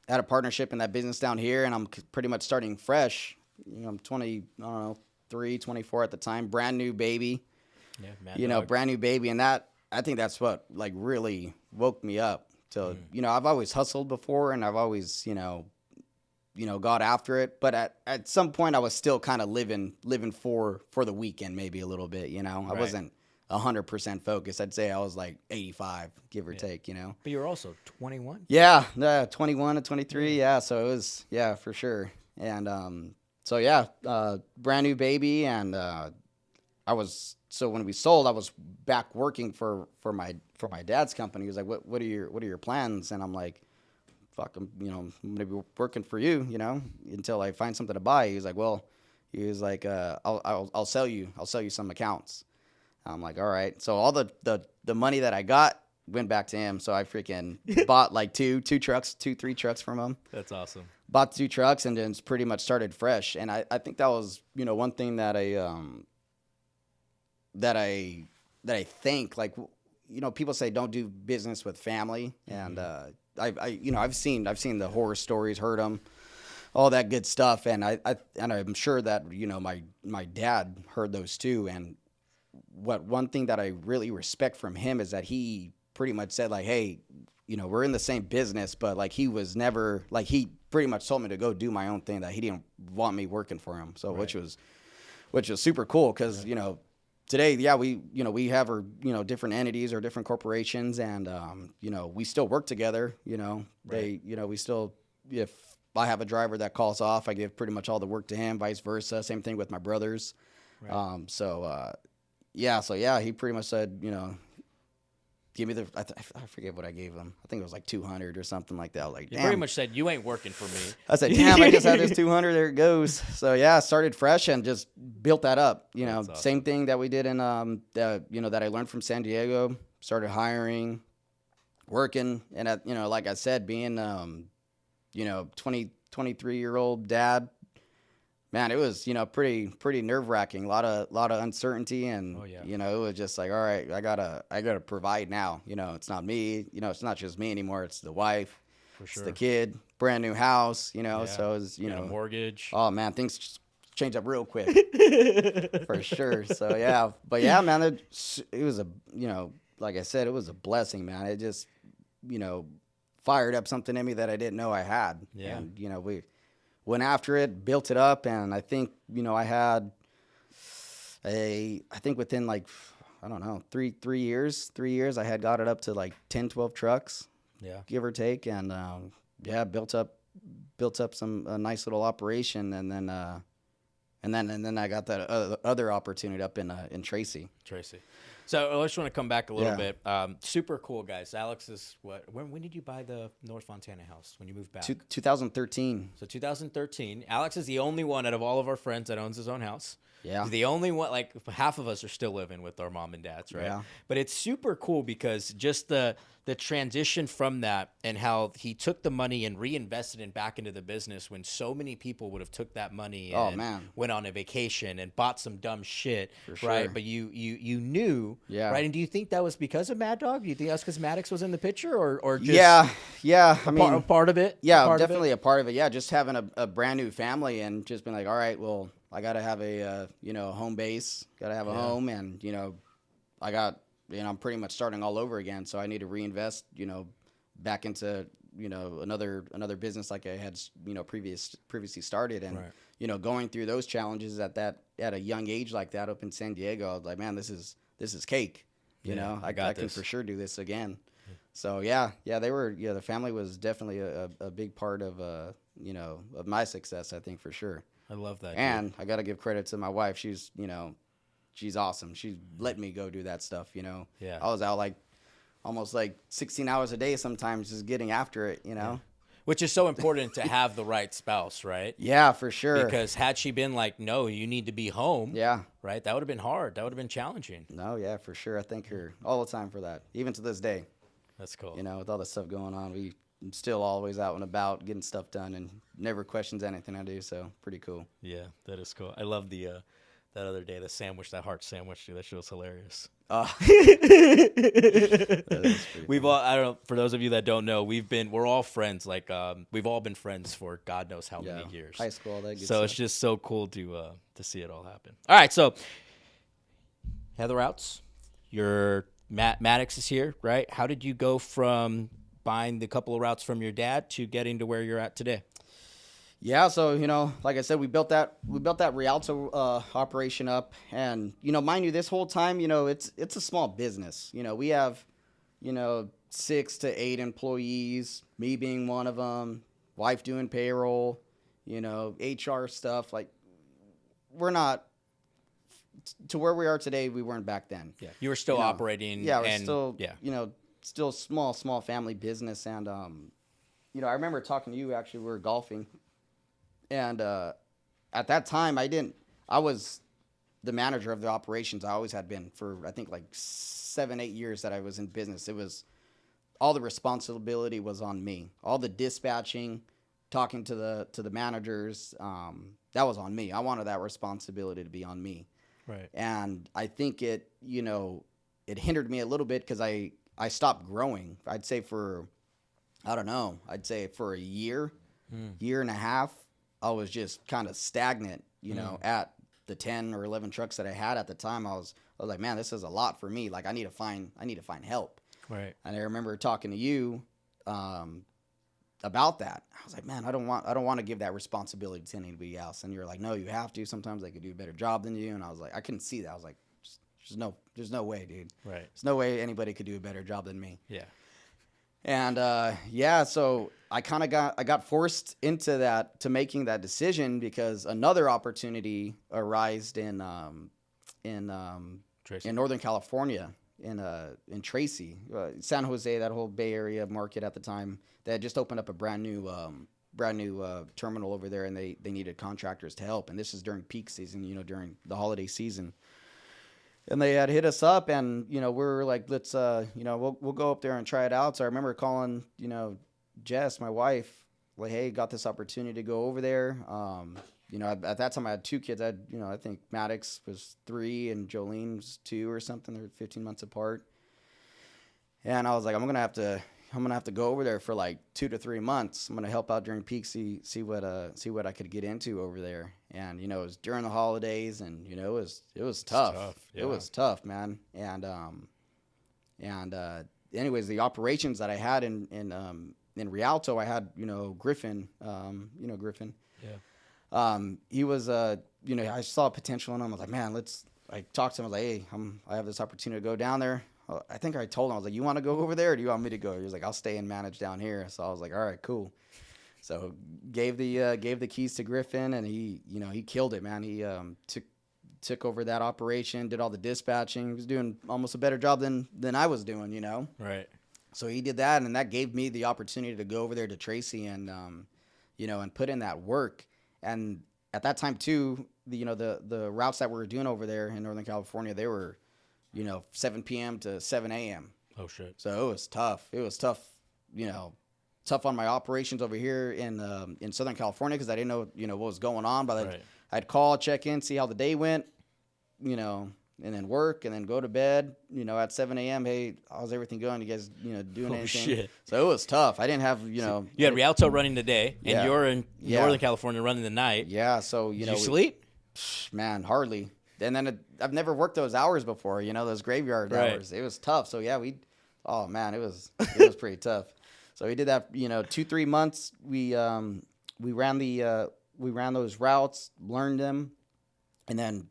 had a partnership in that business down here, and I'm pretty much starting fresh. I'm 20, I don't know, 24 at the time, brand new baby. Yeah, mad dog. Brand new baby, and that, I think that's what like really woke me up to, I've always hustled before, and I've always, got after it, but at some point I was still kind of living for the weekend, maybe a little bit, I wasn't 100% focused. I'd say I was like 85, give or take, But you're also 21. Yeah, 21 to 23. Yeah, so it was, for sure. And brand new baby, and so when we sold, I was back working for my dad's company. He was like, what are your plans? And I'm like, fuck, I'm gonna be working for you, until I find something to buy. He was like, I'll sell you some accounts. I'm like, all right. So all the money that I got went back to him. So I freaking bought like three trucks from him. That's awesome. Bought 2 trucks, and then pretty much started fresh. And I think that was, one thing that I think, like, people say don't do business with family. And I've seen the horror stories, heard them, all that good stuff. And I'm sure that, my dad heard those too. And one thing that I really respect from him is that he pretty much said, like, hey, we're in the same business, but like he was never, like, he pretty much told me to go do my own thing, that he didn't want me working for him. So which was super cool, because today, we have our, different entities or different corporations, and we still work together. We still, if I have a driver that calls off, I give pretty much all the work to him, vice versa. Same thing with my brothers. Right. He pretty much said, give me I forget what I gave him. I think it was like 200 or something like that. I was like, damn. He pretty much said, you ain't working for me. I said, damn, I just had this 200. There it goes. So I started fresh and just built that up. Awesome. Same thing that we did in, that I learned from San Diego. Started hiring, working, and like I said, being, 23-year-old dad. Man, it was, pretty nerve-wracking. A lot of uncertainty, and it was just like, all right, I gotta provide now. It's not me. It's not just me anymore. It's the wife, it's the kid, brand new house. So it was, mortgage. Oh man, things change up real quick, for sure. So but man, it was a, like I said, it was a blessing, man. It just, fired up something in me that I didn't know I had. Yeah. And we went after it, built it up, and I think, I think within like, I don't know, three years, I had got it up to like 10, 12 trucks, give or take, and built up a nice little operation, and then I got that other opportunity up in Tracy. So I just want to come back a little bit. Super cool, guys. Alex is when did you buy the North Fontana house? When you moved back? 2013. So 2013. Alex is the only one out of all of our friends that owns his own house. Yeah. He's the only one, like half of us are still living with our mom and dads, right? Yeah. But it's super cool because just the transition from that, and how he took the money and reinvested it back into the business, when so many people would have took that money and went on a vacation and bought some dumb shit, right? But you knew, right? And do you think that was because of Mad Dog? Do you think that's because Maddox was in the picture, or just a part of it? Yeah, definitely a part of it. Yeah, just having a brand new family and just being like, all right, well, I gotta have a home base, gotta have a home, and I got. I'm pretty much starting all over again, so I need to reinvest, back into, another business like I had, previously started, and going through those challenges at a young age like that up in San Diego, I was like, man, this is cake, I can for sure do this again. So the family was definitely a big part of of my success, I think, for sure. I love that. And I got to give credit to my wife. She's awesome. She let me go do that stuff, Yeah. I was out like almost like 16 hours a day sometimes just getting after it, Which is so important to have the right spouse, right? Yeah, for sure. Because had she been like, no, you need to be home, yeah, right? That would have been hard. That would have been challenging. no, yeah, for sure. I thank her all the time for that, even to this day. That's cool. With all the stuff going on, we still always out and about getting stuff done and never questions anything I do. So pretty cool. Yeah, that is cool. I love the that other day, the sandwich, that heart sandwich, dude. That shit was hilarious. We've all, I don't know, for those of you that don't know, we're all friends. Like, we've all been friends for God knows how many years. High school, all that good So stuff. it's just so cool to see it all happen. All right, so Heather Routes, your Maddox is here, right? How did you go from buying the couple of routes from your dad to getting to where you're at today? Yeah, so like I said, we built that Rialto operation up, and mind you, this whole time, it's a small business. We have 6 to 8 employees, me being one of them, wife doing payroll, HR stuff. Like, we're not to where we are today. We weren't back then. Yeah, you were still operating. Yeah, we're and, still yeah. Still small family business, and I remember talking to you. Actually, we were golfing. And at that time, I was the manager of the operations. I always had been for, I think, like 7-8 years that I was in business. It was all the responsibility was on me. All the dispatching, talking to the managers, that was on me. I wanted that responsibility to be on me. Right. And I think it hindered me a little bit because I stopped growing. I'd say for a year, year and a half, I was just kind of stagnant, at the 10 or 11 trucks that I had at the time. I was like, man, this is a lot for me. Like, I need to find help. Right. And I remember talking to you about that. I was like, man, I don't want to give that responsibility to anybody else. And you're like, no, you have to. Sometimes they could do a better job than you. And I was like, I couldn't see that. I was like, there's no way, dude. Right. There's no way anybody could do a better job than me. Yeah. And so I got forced into that, to making that decision, because another opportunity arose in Northern California, in Tracy, San Jose, that whole Bay Area market at the time. They had just opened up a brand new terminal over there, and they needed contractors to help. And this is during peak season, during the holiday season. And they had hit us up, and we were like, let's we'll go up there and try it out. So I remember calling Jess, my wife, like, hey, got this opportunity to go over there. At that time I had 2 kids. I think Maddox was 3 and Jolene was 2 or something. They're 15 months apart. And I was like, I'm gonna have to go over there for like 2 to 3 months. I'm gonna help out during peak, see what I could get into over there. And it was during the holidays, and it was tough. Yeah. It was tough, man. And anyways, the operations that I had in Rialto, I had Griffin. Griffin. Yeah. He was I saw potential in him. I was like, man, I talked to him. I was like, hey, I have this opportunity to go down there. I think I told him, I was like, you want to go over there, or do you want me to go? He was like, I'll stay and manage down here. So I was like, all right, cool. So gave the keys to Griffin, and he killed it, man. He took over that operation, did all the dispatching. He was doing almost a better job than I was doing, Right. So he did that, and that gave me the opportunity to go over there to Tracy and and put in that work. And at that time too, the routes that we were doing over there in Northern California, they were 7 p.m. to 7 a.m. Oh shit. So it was tough. It was tough, tough on my operations over here in Southern California, because I didn't know what was going on. But Right. I'd call, check in, see how the day went, and then work, and then go to bed, at 7 a.m. Hey, how's everything going? You guys, doing anything? Shit. So it was tough. I didn't have, You had Rialto running the day, and Yeah. you're in Yeah. Northern California running the night. Yeah. So, Did you sleep? Man, hardly. And then I've never worked those hours before, those graveyard Right. hours. It was tough. So yeah, oh man, it was pretty tough. So we did that, 2-3 months. We ran those routes, learned them, and then,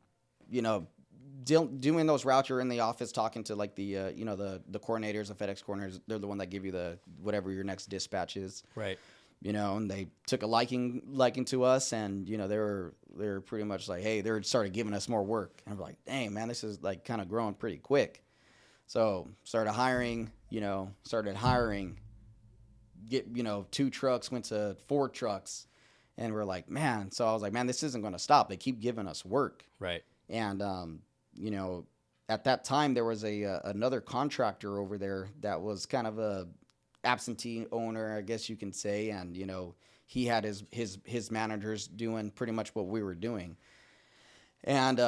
doing those routes, you're in the office talking to like the coordinators, the FedEx coordinators. They're the one that give you whatever your next dispatch is. Right. And they took a liking to us, and they were pretty much like, hey, they started giving us more work, and we're like, dang man, this is like kind of growing pretty quick. So started hiring, get, 2 trucks, went to 4 trucks. And we're like, man. So I was like, man, this isn't going to stop. They keep giving us work. Right. And, at that time there was another contractor over there that was kind of a absentee owner, I guess you can say. And, he had his managers doing pretty much what we were doing. And,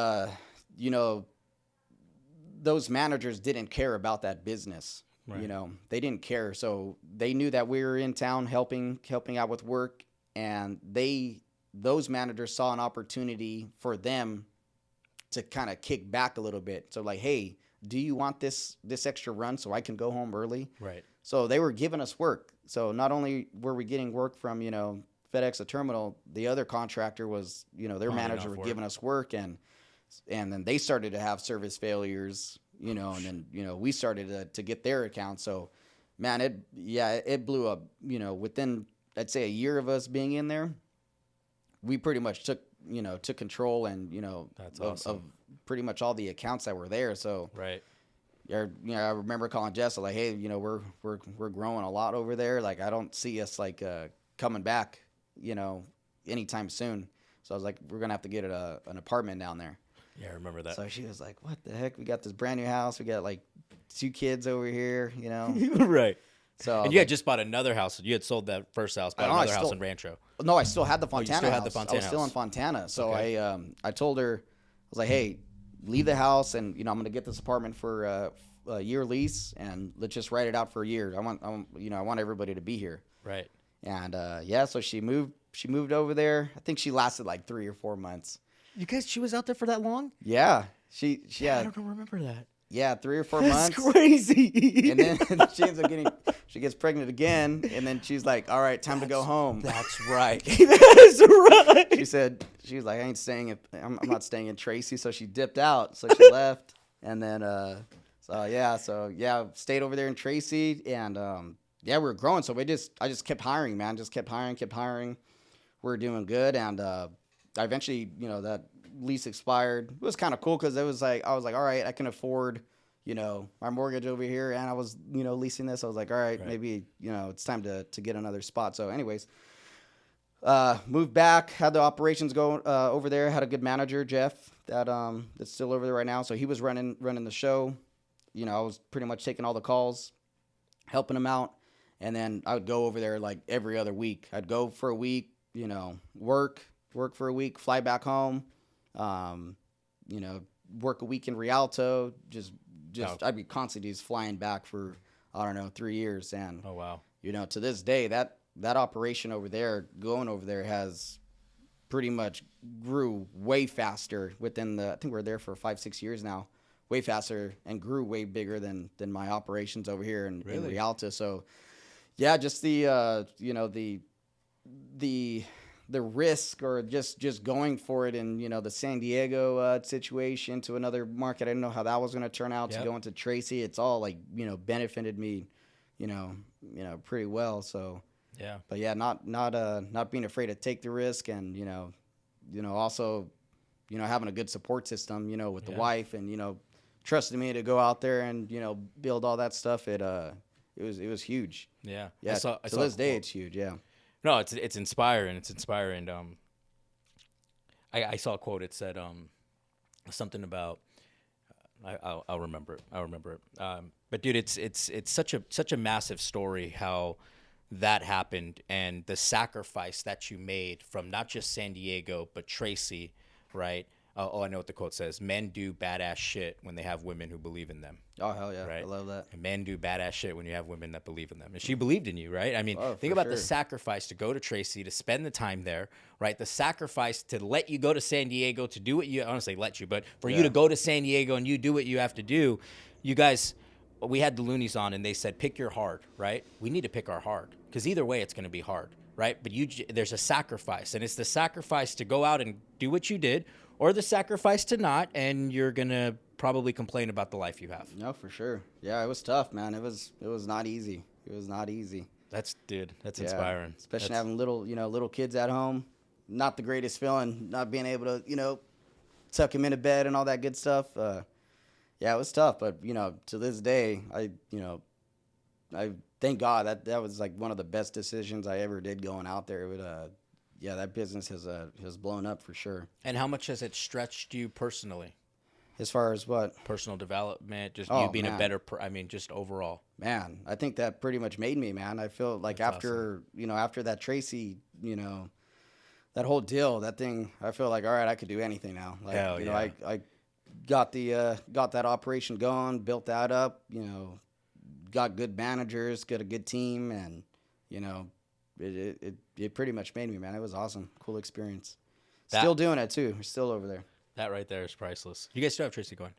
those managers didn't care about that business. Right. They didn't care. So they knew that we were in town helping out with work. And those managers saw an opportunity for them to kind of kick back a little bit. So like, hey, do you want this extra run so I can go home early? Right. So they were giving us work. So not only were we getting work from, FedEx, the terminal, the other contractor was, their manager were giving us work, and then they started to have service failures, and then, we started to get their account. So, man, it blew up, within, I'd say, a year of us being in there. We pretty much took control and, That's awesome. of pretty much all the accounts that were there. So, Right. I remember calling Jess, like, hey, we're growing a lot over there. Like, I don't see us like coming back, anytime soon. So I was like, we're gonna have to get an apartment down there. Yeah, I remember that. So she was like, what the heck? We got this brand new house. We got like 2 kids over here, Right. So And you had just bought another house. You had sold that first house, bought another house in Rancho. No, I still had the Fontana still house. had the Fontana I was still in house. Fontana. So Okay. I told her, I was like, hey, leave the house, and I'm gonna get this apartment for a year lease, and let's just write it out for a year. I want everybody to be here. Right. And so she moved over there. I think she lasted like 3 or 4 months. She was out there for that long? Yeah, I don't remember that. Yeah, 3 or 4 That's months. crazy. And then she gets pregnant again, and then she's like, all right, time to go home. That's right. That's right. She was like, I'm not staying in Tracy. So she dipped out. So she left. And then, stayed over there in Tracy. And, we were growing. So I just kept hiring, man. Just kept hiring. We were doing good. And, I eventually, that lease expired. It was kind of cool because I was like, all right, I can afford, my mortgage over here, and I was, leasing this. I was like, all right, maybe, it's time to get another spot. So anyways, moved back, had the operations go over there, had a good manager, Jeff, that's still over there right now. So he was running the show. I was pretty much taking all the calls, helping him out. And then I would go over there like every other week. I'd go for a week, work for a week, fly back home, work a week in Rialto, I'd be constantly just flying back for, 3 years. And, Oh, wow. to this day, that operation over there, going over there, has pretty much grew way faster I think we're there for 5-6 years now, way faster, and grew way bigger than my operations over here in Rialto. So, yeah, just the risk, or just going for it, and the San Diego situation to another market. I didn't know how that was going to turn out. To go into Tracy, it's all like benefited me, pretty well. So Yeah. but yeah, not being afraid to take the risk, and also having a good support system, with the wife, and trusting me to go out there and build all that stuff. It was huge. Yeah. Yeah, I saw to this day it's huge. Yeah. No, it's inspiring. It's inspiring. I saw a quote. It said something about I'll remember it. But dude, it's such a massive story how that happened, and the sacrifice that you made from not just San Diego but Tracy, right? I know what the quote says. Men do badass shit when they have women who believe in them. Oh, hell yeah. Right? I love that. And men do badass shit when you have women that believe in them. And she believed in you, right? I mean, Oh, think for about the sure. sacrifice to go to Tracy, to spend the time there, right? The sacrifice to let you go to San Diego, to do what you, I don't say let you, but for you to go to San Diego and you do what you have to do. You guys, we had the Loonies on, and they said, pick your hard, right? We need to pick our hard, because either way it's going to be hard, right? But there's a sacrifice, and it's the sacrifice to go out and do what you did, or the sacrifice to not, and you're going to probably complain about the life you have. No, for sure. Yeah, it was tough, man. It was not easy. It was not easy. That's Yeah, inspiring. Especially That's- having little kids at home. Not the greatest feeling, not being able to, tuck them into bed and all that good stuff. Yeah, it was tough, but to this day, I thank God that was like one of the best decisions I ever did going out there. It would, yeah, that business has blown up for sure. And how much has it stretched you personally? As far as what? Personal development, just Oh, you being a man. better, I mean, just overall. Man, I think that pretty much made me, man. I feel like That's after, after that Tracy, that whole deal, that thing, I feel like, all right, I could do anything now. Like, Hell yeah. I got got that operation going, built that up, got good managers, got a good team, and, it pretty much made me, man. It was awesome. Cool experience. Still doing it too. We're still over there. That right there is priceless. You guys still have Tracy going?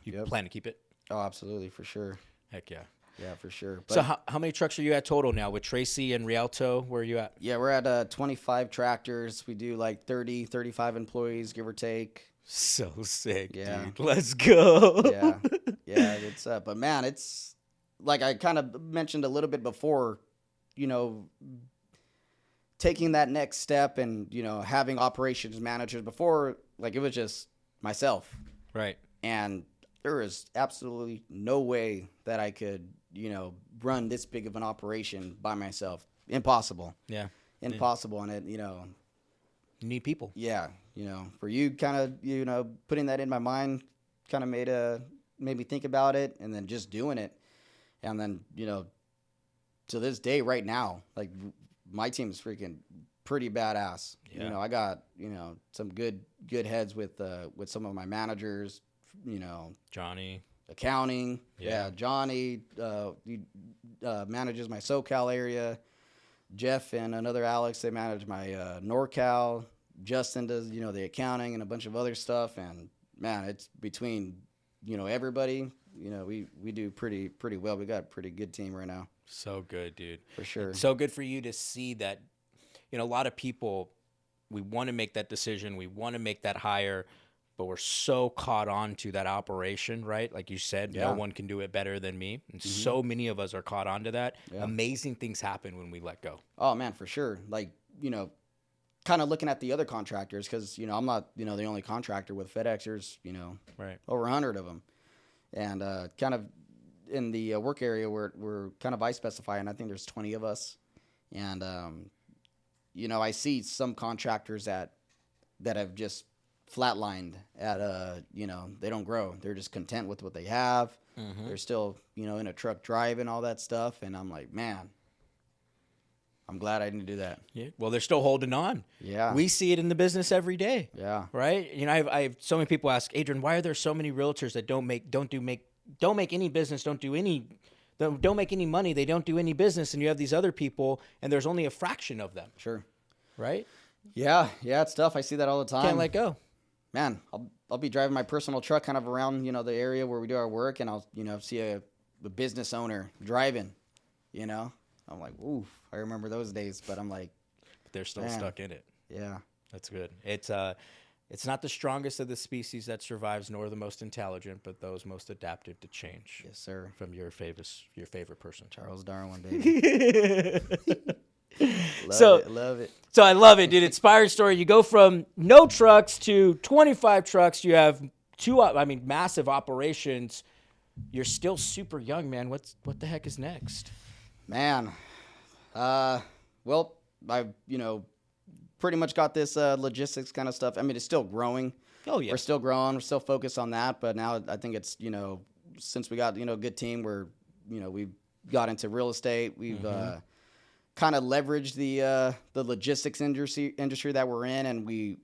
You plan to keep it? Oh, absolutely, for sure. Heck yeah. Yeah, for sure. But So how many trucks are you at total now with Tracy and Rialto? Where are you at? yeah, we're at 25 tractors. We do like 30, 35 employees, give or take. So sick, Yeah. dude. Let's go. Yeah, yeah, it's but man, it's like I kind of mentioned a little bit before, taking that next step and having operations managers. Before, like, it was just myself, Right. and there is absolutely no way that I could run this big of an operation by myself. Impossible. Yeah. Impossible. And it You need people. yeah, for you kind of putting that in my mind kind of made me think about it, and then just doing it. And then to this day right now, like, my team is freaking pretty badass. Yeah. I got some good heads with some of my managers, Johnny. accounting. Yeah. Johnny he manages my SoCal area. Jeff and another Alex, they manage my NorCal. Justin does the accounting and a bunch of other stuff. And man, it's between everybody. We do pretty well. We got a pretty good team right now. So good, dude. For sure. So good for you to see that, a lot of people, we want to make that decision. We want to make that hire, but we're so caught on to that operation, right? Like you said, Yeah. no one can do it better than me. And so many of us are caught on to that. Yeah. Amazing things happen when we let go. Oh man, for sure. Like, kind of looking at the other contractors, because, I'm not, the only contractor with FedEx. There's, Right. over 100 of them. And kind of in the work area, we're kind of I specify, and I think there's 20 of us. And, I see some contractors that have just flatlined at, they don't grow. They're just content with what they have. They're still, in a truck driving, all that stuff. And I'm like, man, I'm glad I didn't do that. Yeah. Well, they're still holding on. Yeah. We see it in the business every day. Yeah. Right. I have so many people ask, Adrian, why are there so many realtors that don't make any business, don't make any money, they don't do any business, and you have these other people, and there's only a fraction of them. Sure. Right. Yeah. Yeah. It's tough. I see that all the time. Can't let go. Man, I'll be driving my personal truck kind of around, the area where we do our work, and I'll, see a business owner driving, I'm like, oof, I remember those days, but I'm like, But they're still Man. stuck in it. yeah, That's good. It's not the strongest of the species that survives, nor the most intelligent, but those most adaptive to change. yes, sir. From your favorite person, Charles Darwin, baby. Love it. So I love it, dude. Inspired story. You go from no trucks to 25 trucks. You have massive operations. You're still super young, man. What the heck is next? Man, well, I've, pretty much got this logistics kind of stuff. I mean, it's still growing. Oh, yeah. We're still growing. We're still focused on that. But now I think it's, since we got, a good team, we've got into real estate. We've kind of leveraged the logistics industry that we're in. And we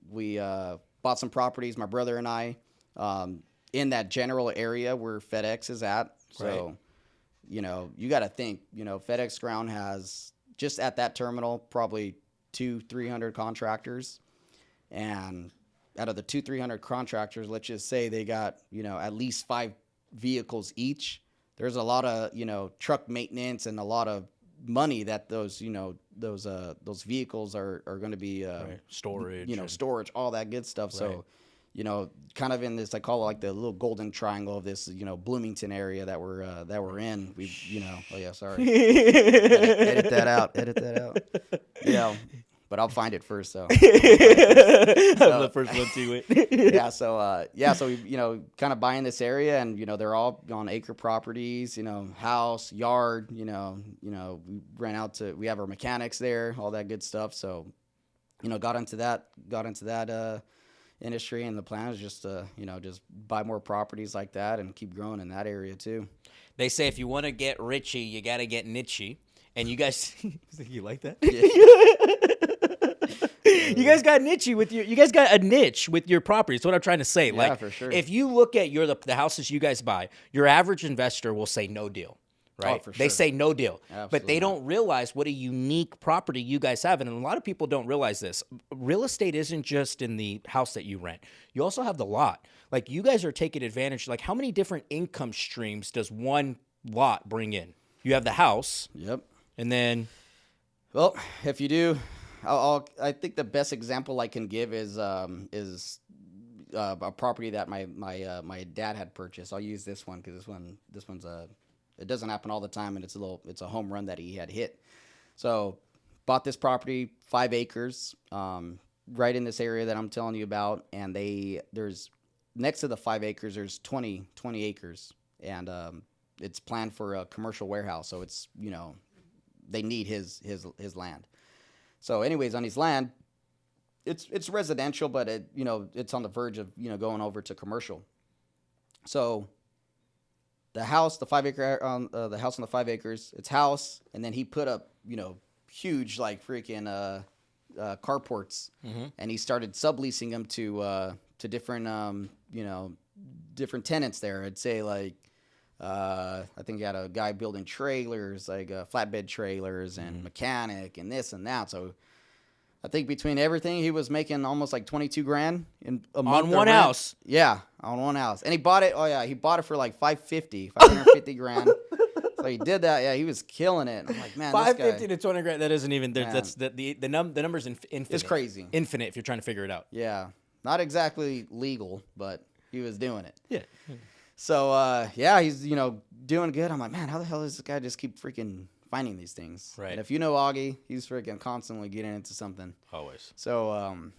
bought some properties, my brother and I, in that general area where FedEx is at. So, Right. You got to think, FedEx Ground has just at that terminal probably 200-300 contractors, and out of the 200-300 contractors, let's just say they got at least 5 vehicles each. There's a lot of truck maintenance and a lot of money that those vehicles are going to be Right. Storage. storage, all that good stuff. Right. So kind of in this, I call it like the little golden triangle of this Bloomington area that we're in. We oh yeah, sorry. edit that out. but I'll find it first. So I'm the first one to it. so we, kind of buying this area, and they're all on acre properties, house, yard, we we have our mechanics there, all that good stuff. So, got into that industry, and the plan is just to, just buy more properties like that and keep growing in that area too. They say if you want to get richy, you got to get nichey. And you guys, you like that? Yeah. You guys got nichey with you guys got a niche with your property. That's what I'm trying to say. Yeah, for sure. If you look at the houses you guys buy, your average investor will say no deal, right? Oh, for sure. They say no deal. Absolutely. But they don't realize what a unique property you guys have. And a lot of people don't realize this. Real estate isn't just in the house that you rent. You also have the lot. Like, you guys are taking advantage. Like, how many different income streams does one lot bring in? You have the house. Yep. And then, well, if you do, I think the best example I can give is a property that my dad had purchased. I'll use this one because this one's it doesn't happen all the time, and it's a home run that he had hit. So, bought this property, 5 acres, right in this area that I'm telling you about, and there's next to the 5 acres there's 20 acres, and it's planned for a commercial warehouse. So it's they need his land. So anyways, on his land, it's residential, but it's on the verge of going over to commercial. So the house, the 5 acre the house on the 5 acres, it's house, and then he put up huge like freaking carports, and he started subleasing them to different different tenants there. I'd say like. I think he had a guy building trailers, like flatbed trailers, and mechanic, and this and that. So I think between everything, he was making almost like $22,000 in a month on one house. Yeah, on one house, and he bought it. Oh yeah, he bought it for like $550,000. So he did that. Yeah, he was killing it. I'm like, man, $550 this guy, to $20,000. That isn't even. That's the numbers infinite. It's crazy. Infinite if you're trying to figure it out. Yeah, not exactly legal, but he was doing it. Yeah. So, he's, doing good. I'm like, man, how the hell does this guy just keep freaking finding these things? Right. And if you know Augie, he's freaking constantly getting into something. Always. So,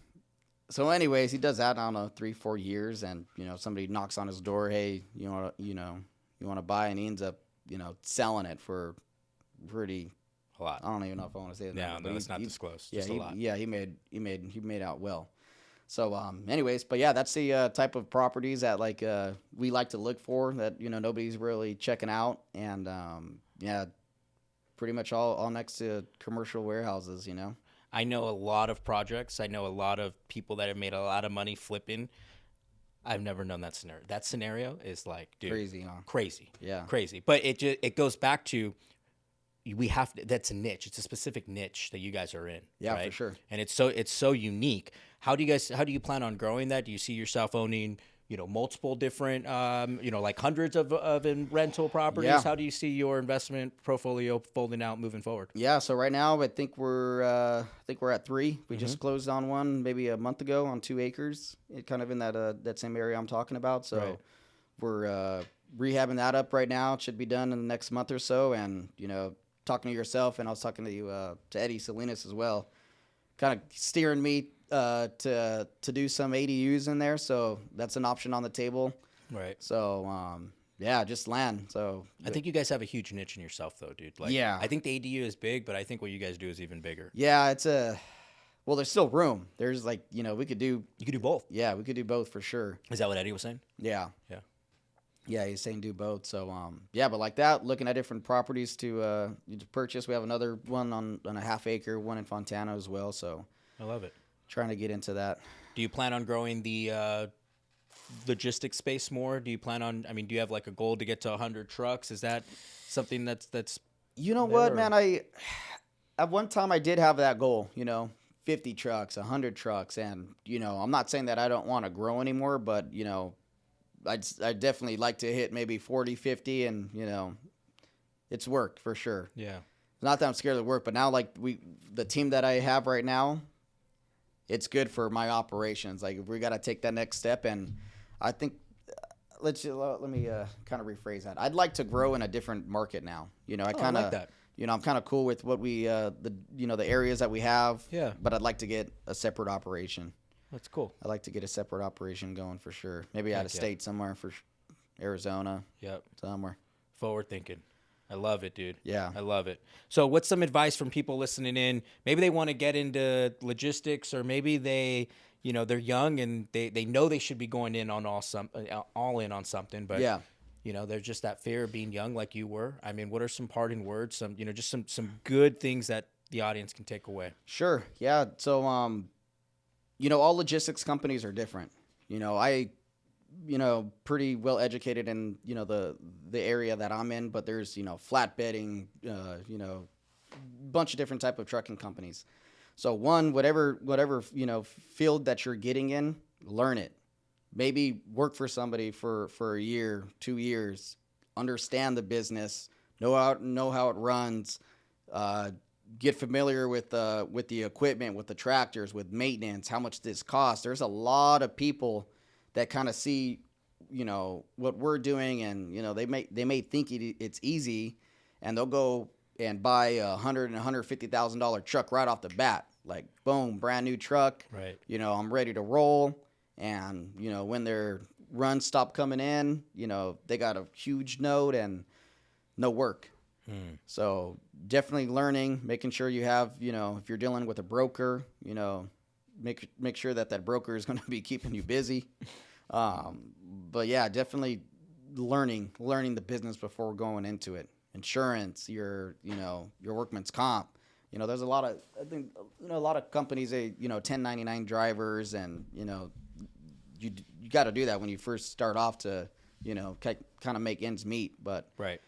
anyways, he does that, I don't know, 3-4 years. And, somebody knocks on his door. Hey, you want to buy? And he ends up, selling it for pretty. A lot. I don't even know if I want to say that. Yeah, no, it's not disclosed. Yeah, just a lot. Yeah, he made out well. So, anyways, but yeah, that's the type of properties that we like to look for that nobody's really checking out, and pretty much all next to commercial warehouses. I know a lot of projects. I know a lot of people that have made a lot of money flipping. I've never known that scenario. That scenario is like, dude, crazy, huh? Crazy, Yeah, crazy. But it goes back to. We have to, that's a niche. It's a specific niche that you guys are in. Yeah, right? for sure. And it's so unique. How do you plan on growing that? Do you see yourself owning, multiple different, like hundreds of rental properties? Yeah. How do you see your investment portfolio folding out moving forward? Yeah. So right now, I think we're at 3. We just closed on one maybe a month ago on 2 acres, kind of in that same area I'm talking about. So right. We're rehabbing that up right now. It should be done in the next month or so. And talking to yourself, and I was talking to you to Eddie Salinas as well, kind of steering me to do some ADUs in there. So that's an option on the table. Right. So just land. So I think you guys have a huge niche in yourself, though, dude. Like, yeah. I think the ADU is big, but I think what you guys do is even bigger. Yeah, there's still room. There's we could do. You could do both. Yeah, we could do both for sure. Is that what Eddie was saying? Yeah. Yeah. Yeah, he's saying do both. So, but like that, looking at different properties to purchase. We have another one on a half acre, one in Fontana as well. So I love it. Trying to get into that. Do you plan on growing the logistics space more? Do you plan on? I mean, do you have like a goal to get to 100 trucks? Is that something that's? You know what, man? At one time I did have that goal. 50 trucks, 100 trucks, and I'm not saying that I don't want to grow anymore, but I'd definitely like to hit maybe 40, 50, and it's work for sure. Yeah. Not that I'm scared of work, but now the team that I have right now, it's good for my operations. Like, we got to take that next step, and I think let me kind of rephrase that. I'd like to grow in a different market now. I kind of like that. I'm kind of cool with what we, the areas that we have. Yeah. But I'd like to get a separate operation. That's cool. I'd like to get a separate operation going for sure. Maybe out of state somewhere, for Arizona. Yep. Somewhere. Forward thinking. I love it, dude. Yeah. I love it. So what's some advice from people listening in? Maybe they want to get into logistics, or maybe they, they're young and they know they should be going in on all in on something, but yeah. There's just that fear of being young like you were. I mean, what are some parting words? Some, just some good things that the audience can take away. Sure. Yeah. So, all logistics companies are different. I, pretty well educated in, the area that I'm in, but there's, flatbedding, bunch of different type of trucking companies. So whatever, field that you're getting in, learn it. Maybe work for somebody for a year, 2 years, understand the business, know how it runs, get familiar with the equipment, with the tractors, with maintenance, how much this costs. There's a lot of people that kind of see, what we're doing, and they may think it's easy, and they'll go and buy $100,000 and $150,000 truck right off the bat, like boom, brand new truck. Right. I'm ready to roll. And, when their runs stop coming in, they got a huge note and no work. So definitely learning, making sure you have, if you're dealing with a broker, make sure that broker is going to be keeping you busy. But yeah, definitely learning the business before going into it. Insurance, your workman's comp. There's a lot of companies, 1099 drivers, and, you got to do that when you first start off to, kind of make ends meet. But right.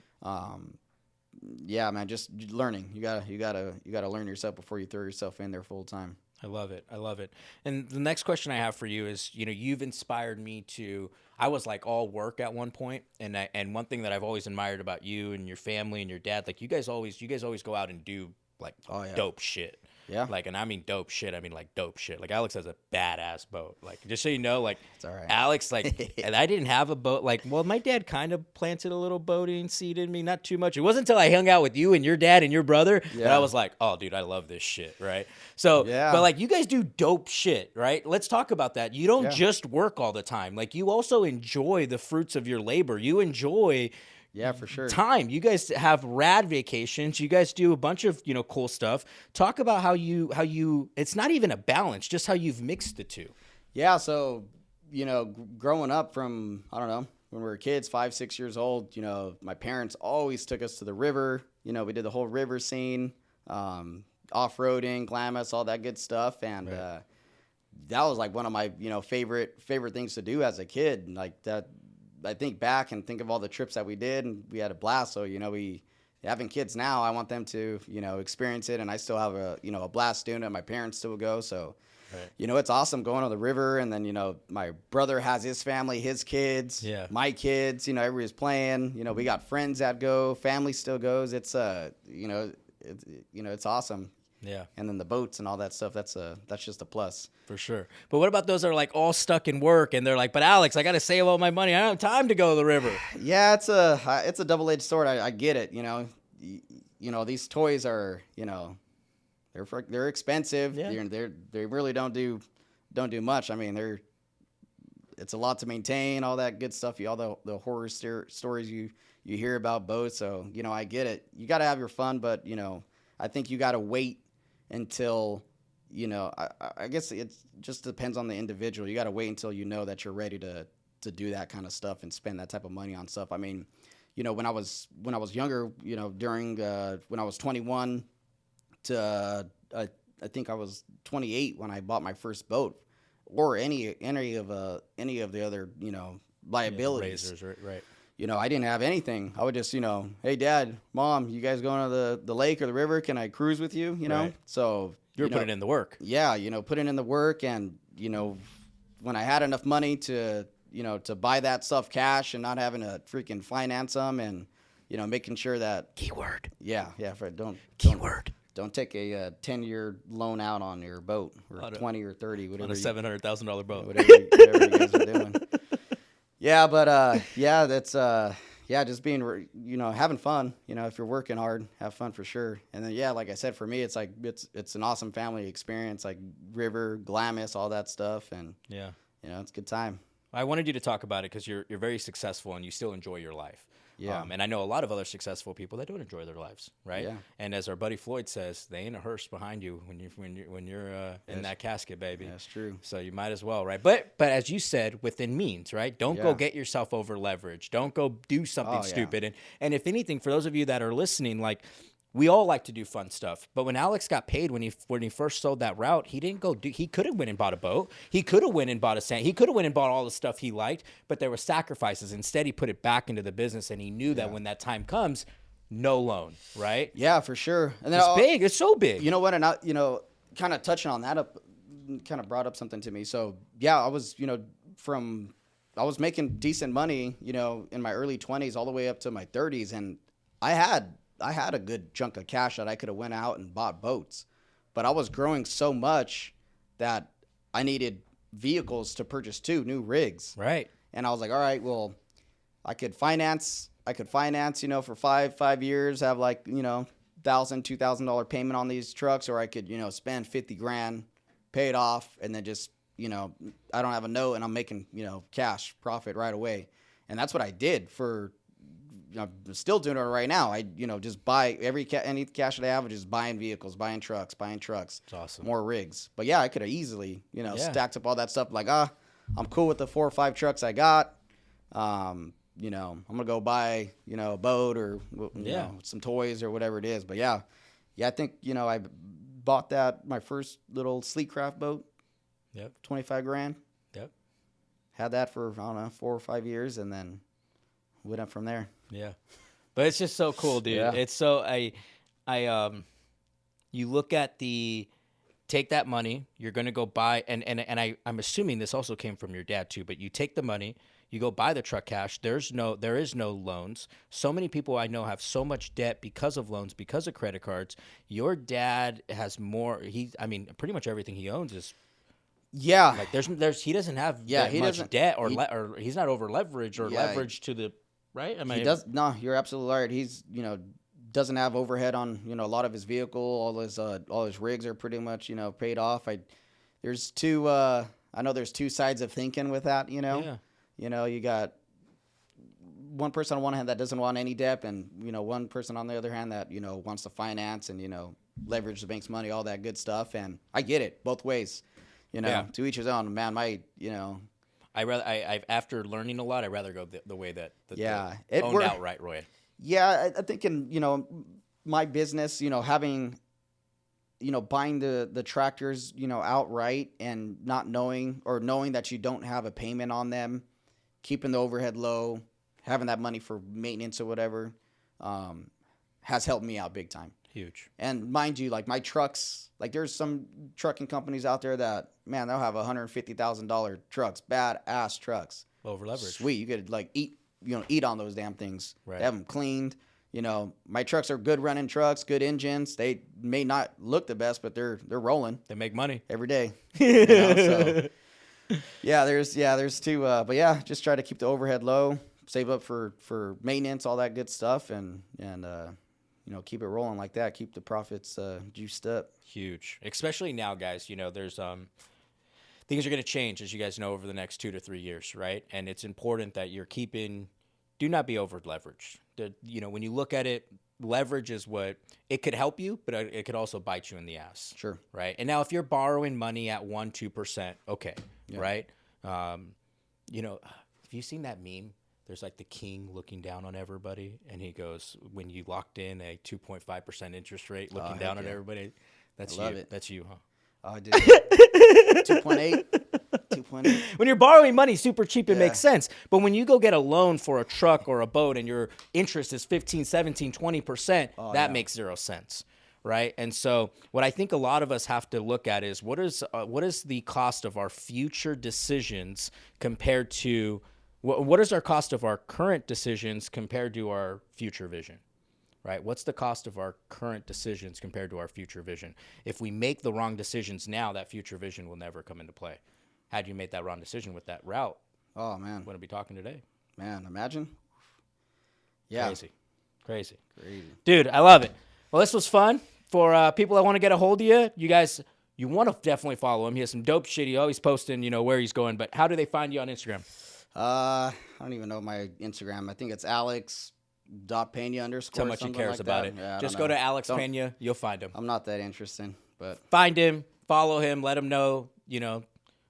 Yeah, man, just learning. You gotta learn yourself before you throw yourself in there full time. I love it. And the next question I have for you is, you've inspired me to. I was like all work at one point, and one thing that I've always admired about you and your family and your dad, like you guys always go out and do like dope shit. Yeah. Like, and I mean dope shit. I mean like dope shit. Like Alex has a badass boat. Like, just so you know, like it's all right. Alex, like, and I didn't have a boat. Like, well, my dad kind of planted a little boating seed in me, not too much. It wasn't until I hung out with you and your dad and your brother that I was like, oh, dude, I love this shit, right? So, but like, you guys do dope shit, right? Let's talk about that. You don't just work all the time. Like, you also enjoy the fruits of your labor. You enjoy. Yeah, for sure. Time. You guys have rad vacations. You guys do a bunch of, cool stuff. Talk about how you it's not even a balance, just how you've mixed the two. Yeah, so, growing up from, I don't know, when we were kids, 5, 6 years old, my parents always took us to the river. We did the whole river scene, off-roading, Glamis, all that good stuff. And that was like one of my, favorite things to do as a kid. Like that. I think back and think of all the trips that we did, and we had a blast. So, we having kids now, I want them to, experience it. And I still have a blast doing it. My parents still go. So, it's awesome going on the river. And then, my brother has his family, his kids, my kids, everybody's playing, we got friends that go, family still goes. It's, it's awesome. Yeah. And then the boats and all that stuff, that's just a plus. For sure. But what about those that are like all stuck in work and they're like, but Alex, I got to save all my money. I don't have time to go to the river. Yeah, it's a double-edged sword. I get it. These toys are, they're expensive. Yeah. They really don't do much. I mean, it's a lot to maintain, all that good stuff. All the horror stories you hear about boats. So, I get it. You got to have your fun, but, I think you got to wait until, I guess it just depends on the individual. You got to wait until that you're ready to do that kind of stuff and spend that type of money on stuff. I mean, when I was younger, during when I was 21 to I think I was 28 when I bought my first boat, or any of the other liabilities. Razors, right. I didn't have anything. I would just, hey, Dad, Mom, you guys going to the lake or the river? Can I cruise with you? Right. So you're putting in the work. Yeah, putting in the work, and when I had enough money to buy that stuff cash and not having to freaking finance them, and making sure that keyword. Yeah, Fred, don't take a 10-year loan out on your boat, or 20 or 30, whatever. On a $700,000 boat. Whatever you guys are doing. Yeah, but that's yeah, just being, having fun. If you're working hard, have fun for sure. And then, yeah, like I said, for me, it's like it's an awesome family experience, like river, Glamis, all that stuff, and Yeah. It's a good time. I wanted you to talk about it because you're very successful and you still enjoy your life. Yeah. And I know a lot of other successful people that don't enjoy their lives, right? Yeah. And as our buddy Floyd says, they ain't a hearse behind you when you're in that casket, baby. That's true. So you might as well, right? But as you said, within means, right? Don't go Yeah. get yourself over leveraged. Don't go do something stupid. And if anything, for those of you that are listening, like, we all like to do fun stuff, but when Alex got paid when he first sold that route, he didn't go do. He could have went and bought a boat. He could have went and bought a sand. He could have went and bought all the stuff he liked, but there were sacrifices. Instead, he put it back into the business, and he knew that when that time comes, no loan, right? Yeah, for sure. And then It's big. It's so big. You know what? And kind of touching on that kind of brought up something to me. So yeah, I was I was making decent money, in my early 20s all the way up to my 30s, and I had a good chunk of cash that I could have went out and bought boats, but I was growing so much that I needed vehicles to purchase 2 new rigs. Right. And I was like, all right, well, I could finance, for 5 years, have like, $1,000, $2,000 payment on these trucks, or I could, spend 50 grand, pay it off, and then just, I don't have a note and I'm making, cash profit right away. And that's what I did for, I'm still doing it right now. I, just buy any cash that I have, just buying vehicles, buying trucks. It's awesome. More rigs. But yeah, I could have easily, stacked up all that stuff. Like, I'm cool with the 4 or 5 trucks I got. I'm gonna go buy, a boat or some toys or whatever it is. But yeah, I think I bought my first little sleek craft boat. Yep. 25 grand. Yep. Had that for 4 or 5 years, and then went up from there. Yeah, but it's just so cool, dude. Yeah. It's so you look at take that money, you're gonna go buy, and I'm assuming this also came from your dad too. But you take the money, you go buy the truck cash. There is no loans. So many people I know have so much debt because of loans, because of credit cards. Your dad has more. Pretty much everything he owns is. Yeah, like he doesn't have much debt or he's not over leveraged or leveraged to the. Right? He does. No, you're absolutely right. He's, doesn't have overhead on, a lot of his vehicle. All his rigs are pretty much, paid off. I know there's 2 sides of thinking with that, Yeah. You got one person on one hand that doesn't want any debt, and, one person on the other hand that, wants to finance and, leverage the bank's money, all that good stuff. And I get it both ways, to each his own. Man, after learning a lot, I'd rather go the way that it owned outright, Roy. Yeah, I think in my business, having buying the tractors, outright and not knowing that you don't have a payment on them, keeping the overhead low, having that money for maintenance or whatever, has helped me out big time. Huge. And mind you, like my trucks, like there's some trucking companies out there that, man, they'll have $150,000 trucks, badass trucks. Over leverage. Sweet. You could like eat on those damn things. Right. They have them cleaned. My trucks are good running trucks, good engines. They may not look the best, but they're rolling. They make money Every day. So yeah, there's 2, but yeah, just try to keep the overhead low, save up for maintenance, all that good stuff, and keep it rolling like that. Keep the profits juiced up. Huge, especially now, guys. There's things are going to change, as you guys know, over the next 2 to 3 years, right? And it's important that you're do not be over leveraged. When you look at it, leverage is what it could help you, but it could also bite you in the ass. Sure. Right. And now if you're borrowing money at 1-2%, okay. Yeah. Right. Have you seen that meme? There's like the king looking down on everybody, and he goes, when you locked in a 2.5% interest rate, looking down at everybody. That's you. It. That's you, huh? Oh, I did. 2.8. 2.8. When you're borrowing money super cheap, it makes sense. But when you go get a loan for a truck or a boat and your interest is 15, 17, 20%, that makes 0 sense. Right. And so what I think a lot of us have to look at is what is the cost of our future decisions compared to what is our cost of our current decisions compared to our future vision? Right? What's the cost of our current decisions compared to our future vision? If we make the wrong decisions now, that future vision will never come into play. Had you made that wrong decision with that route, oh man, wouldn't be talking today. Man, imagine. Yeah. Crazy. Dude, I love it. Well, this was fun. For people that want to get a hold of you, you guys, you want to definitely follow him. He has some dope shit. He's always posting, where he's going. But how do they find you on Instagram? I don't even know my Instagram. I think it's Alex.Pena _. That's how much he cares about it. Yeah, just go to Alex Pena. You'll find him. I'm not that interesting, but find him, follow him, let him know,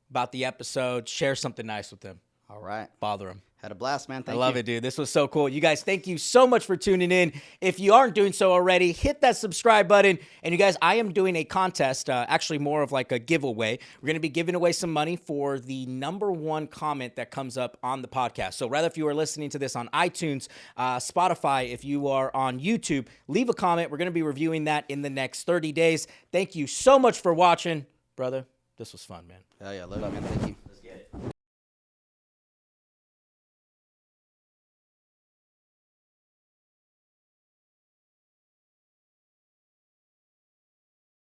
about the episode. Share something nice with him. All right. Bother him. Had a blast, man. Thank you. I love it, dude. This was so cool. You guys, thank you so much for tuning in. If you aren't doing so already, hit that subscribe button. And you guys, I am doing a contest, actually more of like a giveaway. We're going to be giving away some money for the #1 comment that comes up on the podcast. So rather if you are listening to this on iTunes, Spotify, if you are on YouTube, leave a comment. We're going to be reviewing that in the next 30 days. Thank you so much for watching. Brother, this was fun, man. Hell yeah. Love it, man. Thank you.